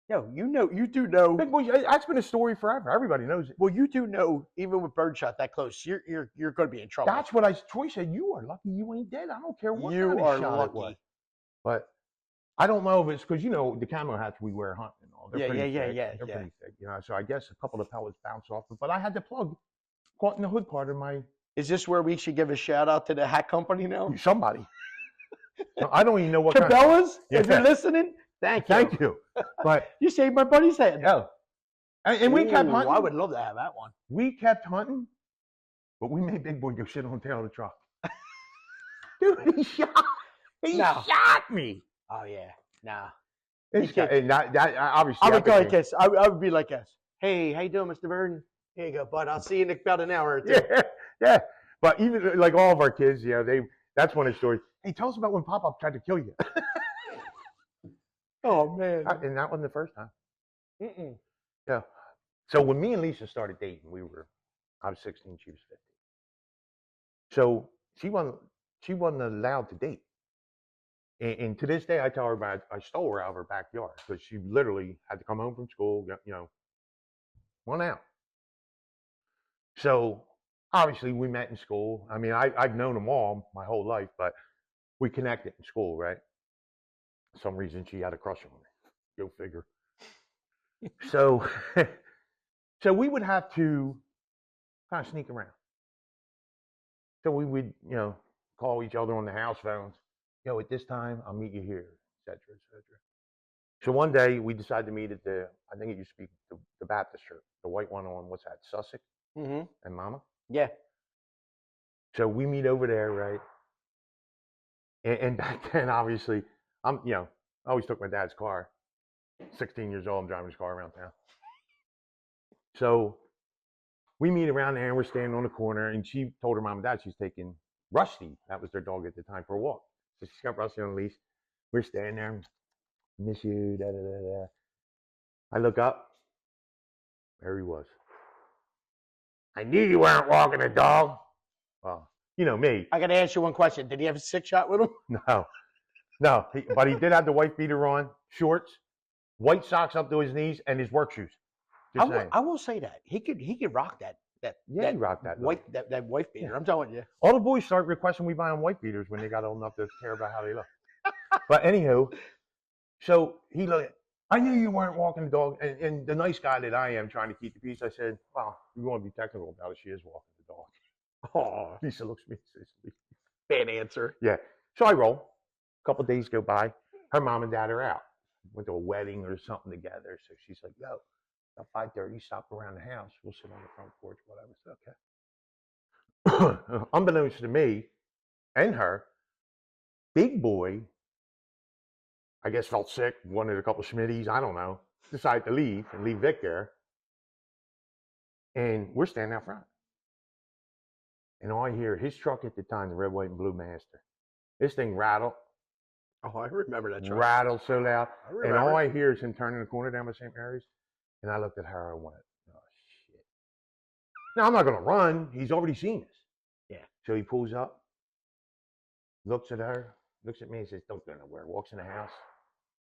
You do know. Big boy, that's been a story forever. Everybody knows it. Well, you do know, even with birdshot that close, you're going to be in trouble. That's what Troy said, you are lucky you ain't dead. I don't care what you kind are of shot lucky. It was. But I don't know if it's because, the camo hats we wear hunting and all. They're pretty thick. They're pretty thick. So I guess a couple of pellets bounced off. But I had the plug caught in the hood part of my... Is this where we should give a shout out to the hat company now? Somebody. I don't even know what Cabela's, if you're listening, thank you. But you saved my buddy's head. No. And we kept Ooh, hunting. I would love to have that one. We kept hunting, but we made Big Boy go sit on the tail of the truck. Dude, he shot me. Oh yeah, nah. And that obviously I would go like this. I would be like this. Hey, how you doing, Mr. Burden? Here you go, bud. I'll see you in about an hour or two. Yeah, yeah. But even like all of our kids, that's one of the stories. Hey, tell us about when Pop-Up tried to kill you. Oh man. And that wasn't the first time. Mm-mm. Yeah. So when me and Lisa started dating, I was 16, she was 15. So she wasn't allowed to date. And to this day, I tell her about I stole her out of her backyard because she literally had to come home from school, one out. So obviously we met in school. I mean, I've known them all my whole life, but we connected in school, right? For some reason she had a crush on me. Go figure. So, so we would have to kind of sneak around. So we would, call each other on the house phones. At this time, I'll meet you here, et cetera, et cetera. So one day we decided to meet at I think it used to be the Baptist church, the white one on, what's that, Sussex and Mama? Yeah. So we meet over there, right? And back then, obviously, I always took my dad's car. 16 years old, I'm driving his car around town. So we meet around there and we're standing on the corner and she told her mom and dad she's taking Rusty, that was their dog at the time, for a walk. So she's got Rusty on a leash. We're standing there, miss you, da da da da. I look up, there he was. I knew you weren't walking a dog. Well, you know me. I got to ask you one question. Did he have a 6-shot with him? No, but he did have the white beater on, shorts, white socks up to his knees, and his work shoes. I will say that he could rock that. He rocked that white beater. I'm telling you. All the boys start requesting we buy them white beaters when they got old enough to care about how they look. But anywho, so he looked. I knew you weren't walking the dog, and the nice guy that I am, trying to keep the peace, I said, "Well, we want to be technical about it. She is walking the dog." Oh, Lisa looks at me and says, bad answer. Yeah. So I roll. A couple of days go by. Her mom and dad are out. Went to a wedding or something together. So she's like, "Yo, about 5:30, stop around the house. We'll sit on the front porch, whatever." So, okay. Unbeknownst to me and her, Big Boy, I guess, felt sick, wanted a couple of Schmitties, I don't know, decided to leave and leave Vic there. And we're standing out front. And all I hear, his truck at the time, the red, white, and blue Master, this thing rattled. Oh, I remember that truck. Rattled so loud. And all I hear is him turning the corner down by St. Mary's. And I looked at her and went, "Oh, shit." Now, I'm not going to run. He's already seen us. Yeah. So he pulls up, looks at her, looks at me, and says, "Don't go nowhere." Walks in the house.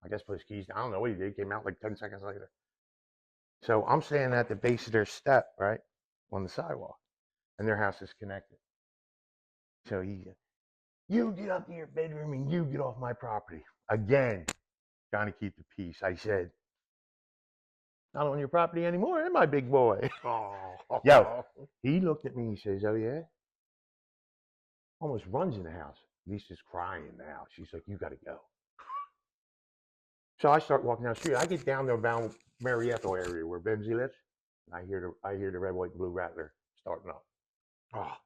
I guess put his keys down. I don't know what he did. Came out like 10 seconds later. So I'm standing at the base of their step, right, on the sidewalk. And their house is connected. So you get up to your bedroom and you get off my property. Again, trying to keep the peace. I said, "Not on your property anymore, am I, big boy?" Oh. Yo, he looked at me and he says, "Oh, yeah?" Almost runs in the house. Lisa's crying now. She's like, "You got to go." So I start walking down the street. I get down to about Mary Ethel area where Benzie lives. And I hear the red, white, and blue Rattler starting up. Oh,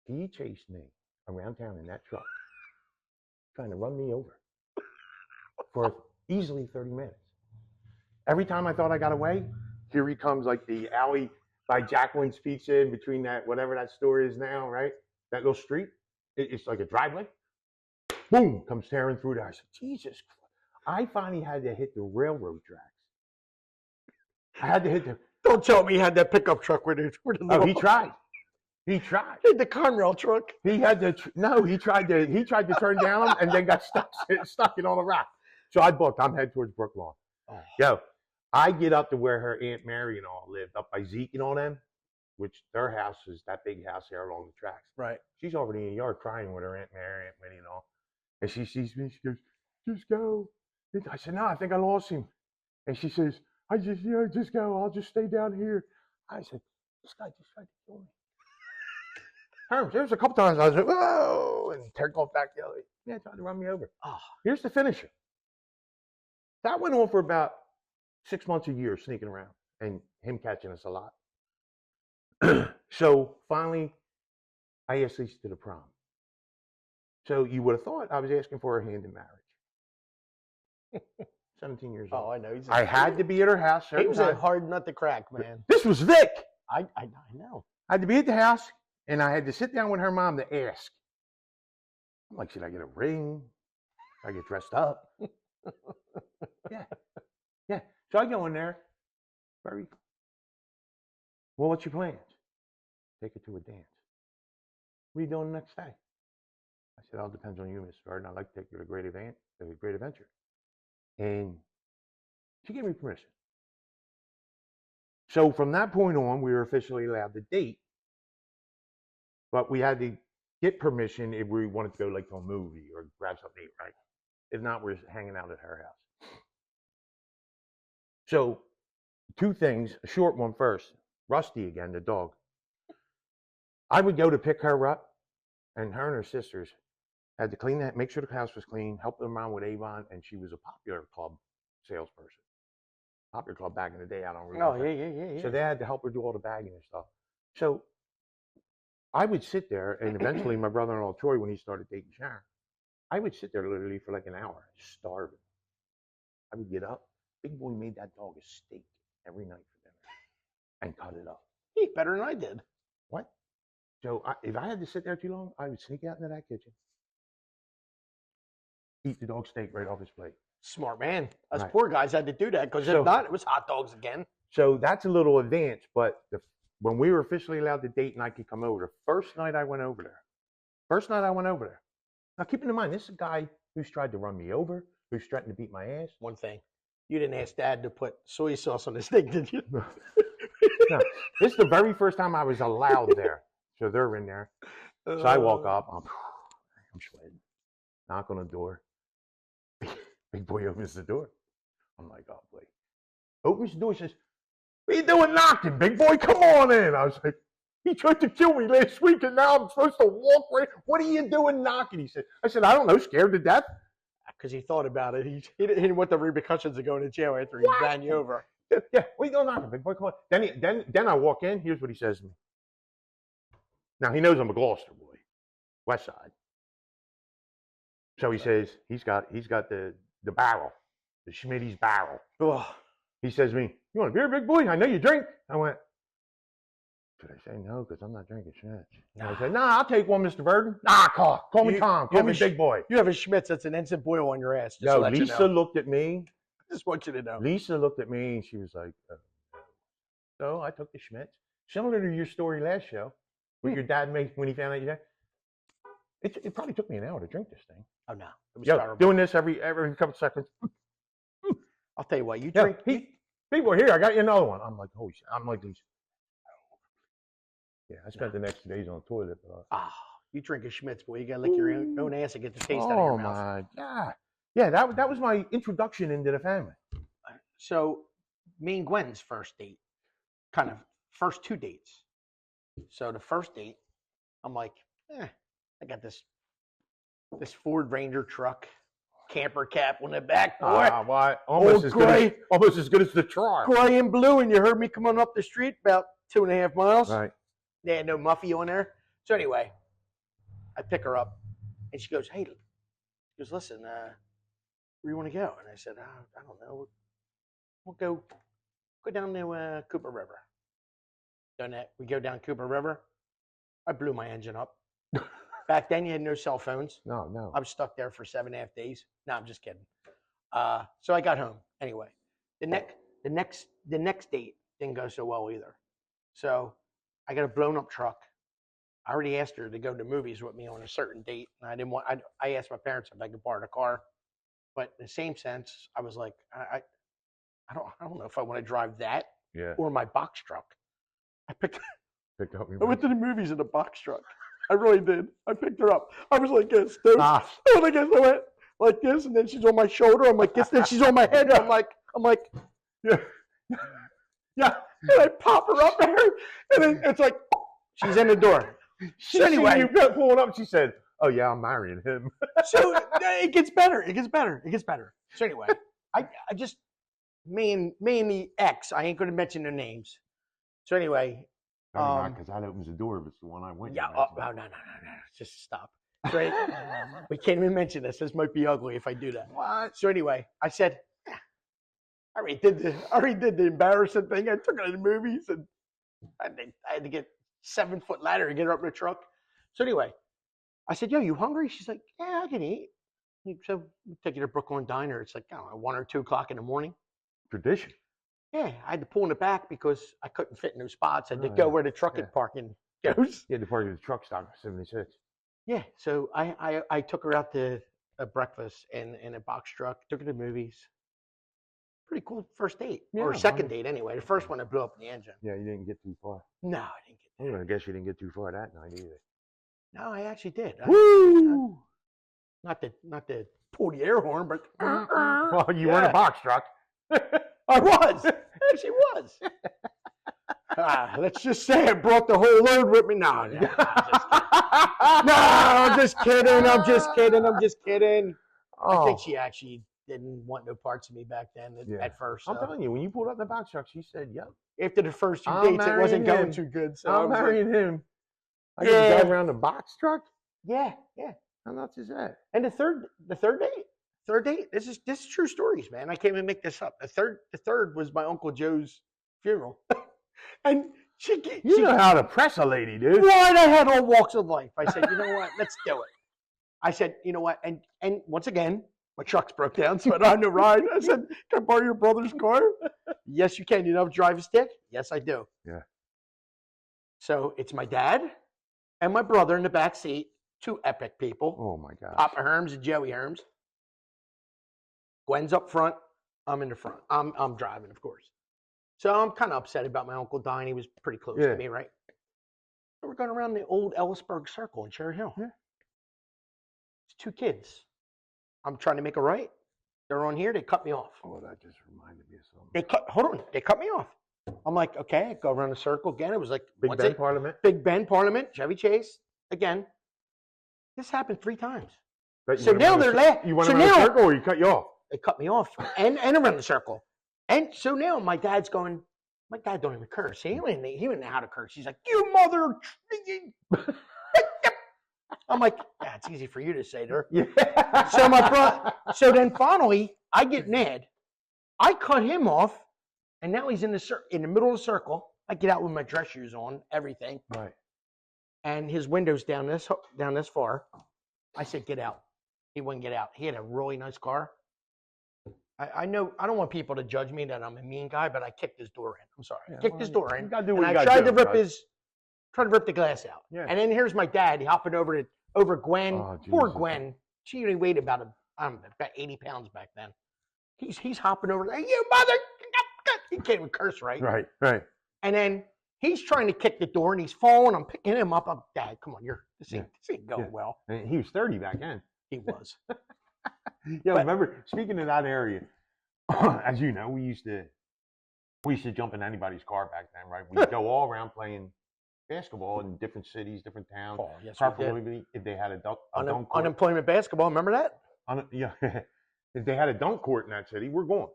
he chased me around town in that truck, trying to run me over for easily 30 minutes. Every time I thought I got away, here he comes, like the alley by Jacqueline's Pizza in between that, whatever that store is now, right? That little street. It's like a driveway. Boom, comes tearing through there. I said, Jesus Christ. I finally had to hit the railroad tracks. I had to hit the... Don't tell me he had that pickup truck with it. Oh, he tried. He tried. The Conrail truck. He had to. No, he tried to turn down and then got stuck in on a rock. So I booked. I'm heading towards Brooklawn. Oh. Yo, I get up to where her Aunt Mary and all lived, up by Zeke and all them, which their house is that big house there along the tracks. Right. She's already in the yard crying with her Aunt Mary, Aunt Minnie, and all. And she sees me. She goes, "Just go." I said, "No, I think I lost him." And she says, "Just go. I'll just stay down here." I said, "This guy just tried to kill me." There was a couple times I was like, "Whoa," and Terry called back the other way. Yeah, trying to run me over. Oh, here's the finisher. That went on for about 6 months, a year, sneaking around. and him catching us a lot. So finally, I asked Lisa to the prom. So you would have thought I was asking for her hand in marriage. 17 years old. Oh, I know. I had to be at her house. He was a hard nut to crack, man. This was Vic. I know. I had to be at the house, and I had to sit down with her mom to ask. I'm like, should I get a ring? Should I get dressed up? Yeah. So I go in there. Well, what's your plans? Take her to a dance. What are you doing the next day? I said, it all depends on you, Miss Verdon. I'd like to take you to a great adventure. And she gave me permission. So from that point on, we were officially allowed to date. But we had to get permission if we wanted to go like to a movie or grab something to eat, right? If not, we're hanging out at her house. So 2 things, a short one first. Rusty again, the dog. I would go to pick her up, and her sisters had to clean that, make sure the house was clean, help them around with Avon, and she was a Popular Club salesperson. Popular Club back in the day, I don't remember. Oh, yeah. So they had to help her do all the bagging and stuff. So I would sit there, and eventually my brother-in-law Troy, when he started dating Sharon, I would sit there literally for like an hour, starving. I would get up. Big Boy made that dog a steak every night for dinner and cut it up. He ate better than I did. What? So if I had to sit there too long, I would sneak out into that kitchen, eat the dog steak right off his plate. Smart man. Us Right. poor guys had to do that because if not, it was hot dogs again. So that's a little advanced, but when we were officially allowed to date and I could come over, the first night I went over there. Now keep in mind, this is a guy who's tried to run me over, who's threatened to beat my ass. One thing. You didn't ask Dad to put soy sauce on the steak, did you? No. This is the very first time I was allowed there. So they're in there. So I walk up. I'm sweating. Knock on the door. Big Boy opens the door. I'm like, oh, boy. Opens the door. Says, what are you doing knocking, Big Boy? Come on in. I was like, he tried to kill me last week, and now I'm supposed to walk right. What are you doing knocking? I said, I don't know, scared to death. Because he thought about it. He didn't want the repercussions of going to jail after he ran you over. Yeah, what are you doing knocking, Big Boy? Come on. Then I walk in. Here's what he says to me. Now, he knows I'm a Gloucester boy, West Side. So he says, he's got the barrel, the Schmitty's barrel. Oh. He says to me, you want a beer, Big Boy? I know you drink. I went, should I say no? Because I'm not drinking Schmitz. I said, nah, I'll take one, Mr. Verdon. Nah, call me Tom. Call me Big Boy. You have a Schmitz that's an instant boil on your ass. Just No, Lisa looked at me. I just want you to know. Lisa looked at me and she was like, so I took the Schmitz. Similar to your story last show, what your dad made when he found out your dad. It probably took me an hour to drink this thing. Oh, no. It was terrible. Doing this every couple seconds. I'll tell you what, you drink. Big Boy, here, I got you another one. I'm like, holy shit. I'm like, Lisa. Yeah, I spent the next 2 days on the toilet. You drink a Schmitz, boy. You got to lick your own ass and get the taste out of your mouth. Oh, my God. Yeah, that was my introduction into the family. So, me and Gwen's first date, kind of first 2 dates. So, the first date, I'm like, I got this Ford Ranger truck, camper cap on the back, boy. Almost as good as the truck. Gray and blue, and you heard me coming up the street about 2.5 miles. Right. They had no Muffy on there. So anyway, I pick her up, and she goes, hey, listen, where do you want to go? And I said, I don't know. We'll go down to Cooper River. Done that. We go down Cooper River. I blew my engine up. Back then, you had no cell phones. No. I was stuck there for 7.5 days. No, I'm just kidding. So I got home. Anyway, the next date didn't go so well either. So I got a blown up truck. I already asked her to go to movies with me on a certain date, and I didn't want. I asked my parents if I could borrow the car, but in the same sense, I was like, I don't know if I want to drive that or my box truck. I went to the movies in a box truck. I really did. I picked her up. I was like this, dude. I went like this, and then she's on my shoulder. I'm like this, then she's on my head. I'm like, yeah. And I pop her up there, and then it's like she's in the door. So anyway, you kept pulling up. She said, "Oh yeah, I'm marrying him." So it gets better. So anyway, I just me and the ex. I ain't going to mention their names. So anyway, Better not, because that opens the door if it's the one I went yeah. to. Oh, no. Just stop. So we can't even mention this. This might be ugly if I do that. What? So anyway, I said, I already did the embarrassing thing. I took her to the movies, and I had to get 7-foot ladder to get her up in the truck. So anyway, I said, "Yo, you hungry?" She's like, "Yeah, I can eat." So we take you to Brooklyn Diner. It's like, I don't know, 1 or 2 o'clock in the morning. Tradition. Yeah, I had to pull in the back because I couldn't fit in those spots. I had to Oh, go yeah. where the truck Yeah. and parking goes. You had to park at the truck stop 76. Yeah, so I took her out to a breakfast in a box truck. Took her to the movies. Pretty cool first date, or Yeah, second date anyway. The first one I blew up in the engine. Yeah, you didn't get too far. No, I didn't get Well, I guess you didn't get too far that night either. No, I actually did. Woo! Not to pull the air horn, but Well, you were in a box truck. I was. Actually was. Let's just say I brought the whole load with me. No, I'm just kidding. I'm just kidding. Oh. I think she actually didn't want no parts of me back then at first. I'm telling you, when you pulled up the box truck, she said, "Yep." After the first 2 I'm dates, it wasn't marrying going him. too good. So I'm marrying him. I Yeah. get to drive around the box truck. Yeah. How nuts is that? And the third date. This is true stories, man. I can't even make this up. The third was my Uncle Joe's funeral, and she know how to press a lady, dude. What? I had all walks of life. I said, you know what? Let's do it. I said, you know what? And once again, my truck's broke down, so I don't have no ride. I said, can I borrow your brother's car? Yes, you can. You know how to drive a stick? Yes, I do. Yeah. So it's my dad and my brother in the back seat. 2 epic people. Oh my gosh. Papa Herms and Joey Herms. Gwen's up front. I'm in the front. I'm driving, of course. So I'm kind of upset about my uncle dying. He was pretty close to me, right? So we're going around the old Ellisburg Circle in Cherry Hill. Yeah. It's 2 kids. I'm trying to make a right. They're on here. They cut me off. Oh, that just reminded me of something. They cut me off. I'm like, okay, I go around the circle again. It was like Big Ben Parliament. Big Ben Parliament, Chevy Chase. Again. This happened 3 times. But so now they're laughing. You went around the circle or you cut you off? They cut me off and around the circle. And so now my dad's going, my dad don't even curse. He wouldn't know how to curse. He's like, you mother. I'm like, yeah, it's easy for you to say there. Yeah. So then finally, I get mad. I cut him off, and now he's in the middle of the circle. I get out with my dress shoes on, everything. Right. And his window's down this far. I said, get out. He wouldn't get out. He had a really nice car. I know I don't want people to judge me that I'm a mean guy, but I kicked his door in. I'm sorry. I kicked his door in. You gotta do what and you I gotta tried to rip the glass out. Yeah. And then here's my dad hopping over Gwen. Oh, poor Gwen. She only weighed about 80 pounds back then. He's hopping over there. You mother. He can't even curse, right? Right. And then he's trying to kick the door and he's falling. I'm picking him up. I'm, Dad, come on, this ain't going well. And he was 30 back then. He was. Remember, speaking of that area, as you know, we used to jump in anybody's car back then, right? We'd go all around playing basketball in different cities, different towns. Oh, yes, preferably if they had a dunk court. Unemployment basketball, remember that? If they had a dunk court in that city, we're going.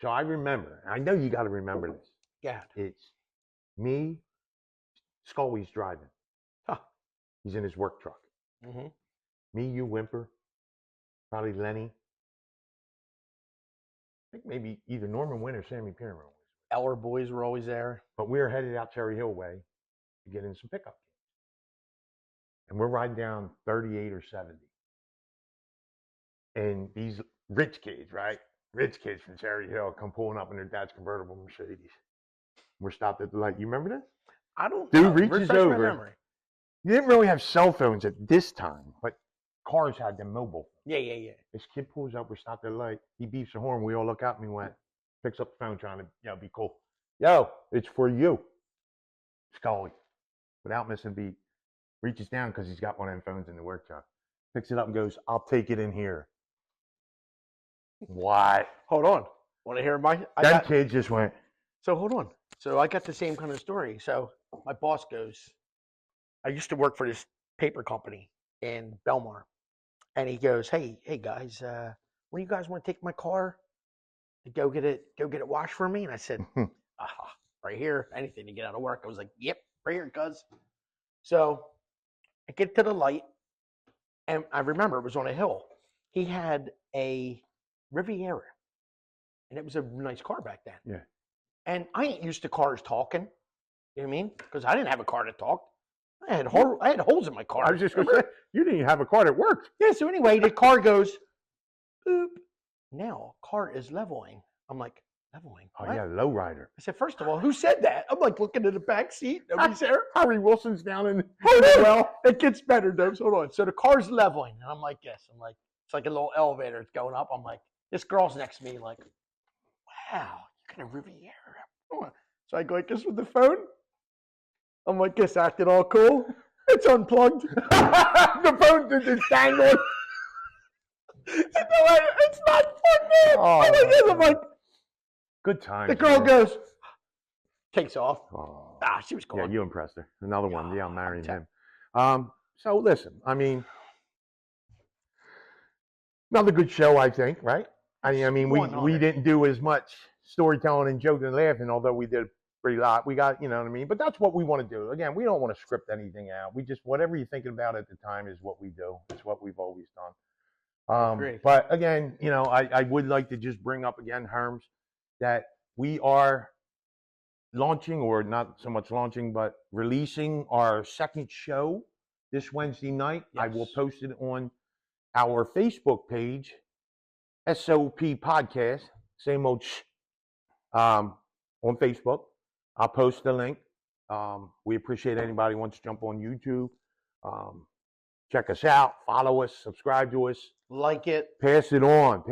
So I remember, I know you got to remember this. Yeah. It's me, Scully's driving. Huh. He's in his work truck. Mm-hmm. Me, you, Wimper, probably Lenny. I think maybe either Norman Wynn or Sammy Pierman. Our boys were always there. But we were headed out Cherry Hill way to get in some pickup games. And we're riding down 38 or 70. And these rich kids, right? Rich kids from Cherry Hill come pulling up in their dad's convertible Mercedes. We're stopped at the light. You remember this? I don't know. Dude reaches over. You didn't really have cell phones at this time, but cars had them mobile. Yeah. This kid pulls up. We're stopped at the light. He beeps the horn. We all look up and he went, picks up the phone trying to, be cool. Yo, it's for you. Scully, without missing a beat, reaches down because he's got one of them phones in the workshop. Picks it up and goes, I'll take it in here. What? Hold on. Want to hear kid just went. So hold on. So I got the same kind of story. So my boss goes, I used to work for this paper company in Belmar. And he goes, hey guys, when you guys want to take my car go get it washed for me. And I said, right here, anything to get out of work. I was like, yep, right here, cuz. So I get to the light, and I remember it was on a hill. He had a Riviera, and it was a nice car back then. Yeah. And I ain't used to cars talking. You know what I mean? Because I didn't have a car that talked. I had holes in my car. I was just going to say, you didn't even have a car that worked. Yeah. So anyway, the car goes, boop. Now car is leveling. I'm like, leveling? Oh, What? yeah, lowrider. I said, first of all, who said that? I'm like looking at the back seat. Nobody's there. Harry Wilson's down in Well, it gets better, Dubs. Hold on. So the car's leveling. And I'm like, yes. I'm like, it's like a little elevator. It's going up. I'm like, this girl's next to me, like, wow, you got a Riviera. So I go like this with the phone. I'm like, this acting all cool. It's unplugged. The phone is dangled. It's not plugged in. Oh, I'm like, good time. the girl goes, takes off. Oh. She was cool. Yeah, you impressed her. Another one. Yeah, I'm marrying him. him. So listen, I mean, another good show, I think, right? I mean, we didn't do as much storytelling and joking and laughing, although we did a pretty lot. We got, you know what I mean? But that's what we want to do. Again, we don't want to script anything out. We just, whatever you're thinking about at the time is what we do. It's what we've always done. But again, you know, I would like to just bring up again, Herms, that we are launching, or not so much launching, but releasing our second show this Wednesday night. Yes. I will post it on our Facebook page, SOP Podcast, same old on Facebook. I'll post the link. We appreciate anybody who wants to jump on YouTube. Check us out, follow us, subscribe to us, like it, pass it on.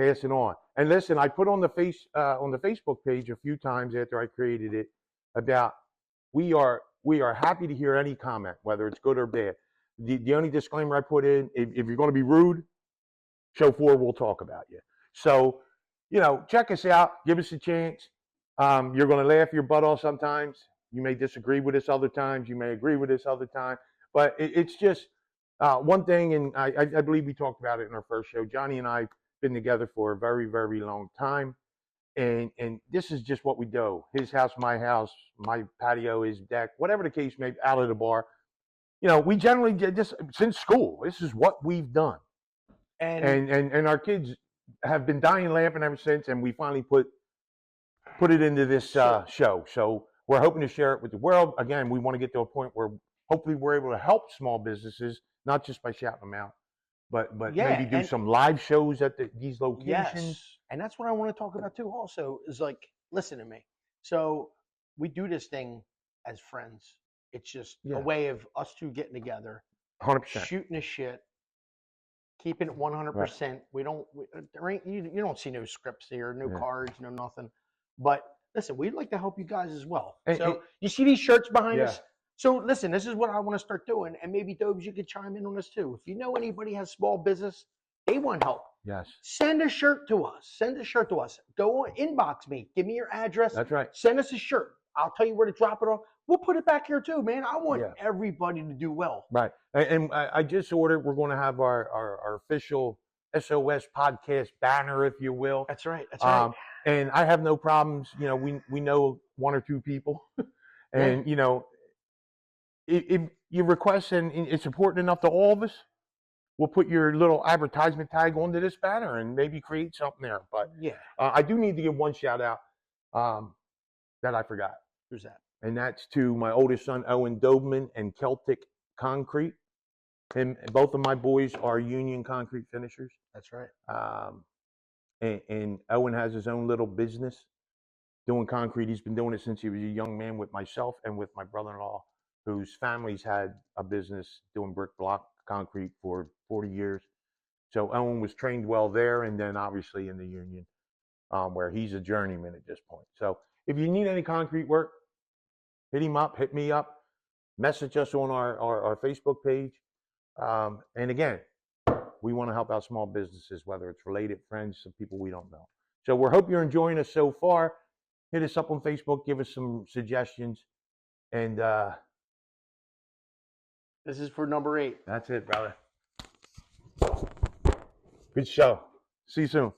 And listen, I put on the Facebook page a few times after I created it about we are happy to hear any comment, whether it's good or bad. The only disclaimer I put in, if you're going to be rude, show 4 we'll talk about you. So, you know, check us out, give us a chance. You're going to laugh your butt off sometimes. You may disagree with us other times. You may agree with us other times. But it's just one thing, and I believe we talked about it in our first show. Johnny and I have been together for a very, very long time. And this is just what we do. His house, my house, my patio, his deck, whatever the case may be, out of the bar. You know, we generally did this since school. This is what we've done. And our kids have been dying laughing ever since, and we finally put it into this show. So we're hoping to share it with the world. Again, we want to get to a point where hopefully we're able to help small businesses, not just by shouting them out, but maybe do some live shows at these locations. Yes. And that's what I want to talk about too also, is like, listen to me. So we do this thing as friends. It's just a way of us two getting together, 100%, shooting the shit, keeping it 100%. Right. You don't see no scripts here, no cards, no nothing. But listen, we'd like to help you guys as well. So you see these shirts behind us? So listen, this is what I want to start doing. And maybe Dobes, you could chime in on this too. If you know anybody has small business, they want help. Yes. Send a shirt to us. Go inbox me. Give me your address. That's right. Send us a shirt. I'll tell you where to drop it off. We'll put it back here too, man. I want everybody to do well. Right. And I just ordered, we're going to have our official S.O.S. podcast banner, if you will. That's right. That's right. And I have no problems. You know, we know 1 or 2 people. And, you know, if you request and it's important enough to all of us, we'll put your little advertisement tag onto this banner and maybe create something there. But I do need to give one shout out that I forgot. Who's that? And that's to my oldest son, Owen Dobman, and Celtic Concrete. And both of my boys are union concrete finishers. That's right. And Owen has his own little business doing concrete. He's been doing it since he was a young man with myself and with my brother-in-law, whose family's had a business doing brick block concrete for 40 years. So Owen was trained well there, and then obviously in the union, where he's a journeyman at this point. So if you need any concrete work, hit him up, hit me up, message us on our Facebook page. And again, we want to help out small businesses, whether it's related, friends, some people we don't know. So we hope you're enjoying us so far. Hit us up on Facebook, give us some suggestions. And this is for number 8. That's it, brother. Good show. See you soon.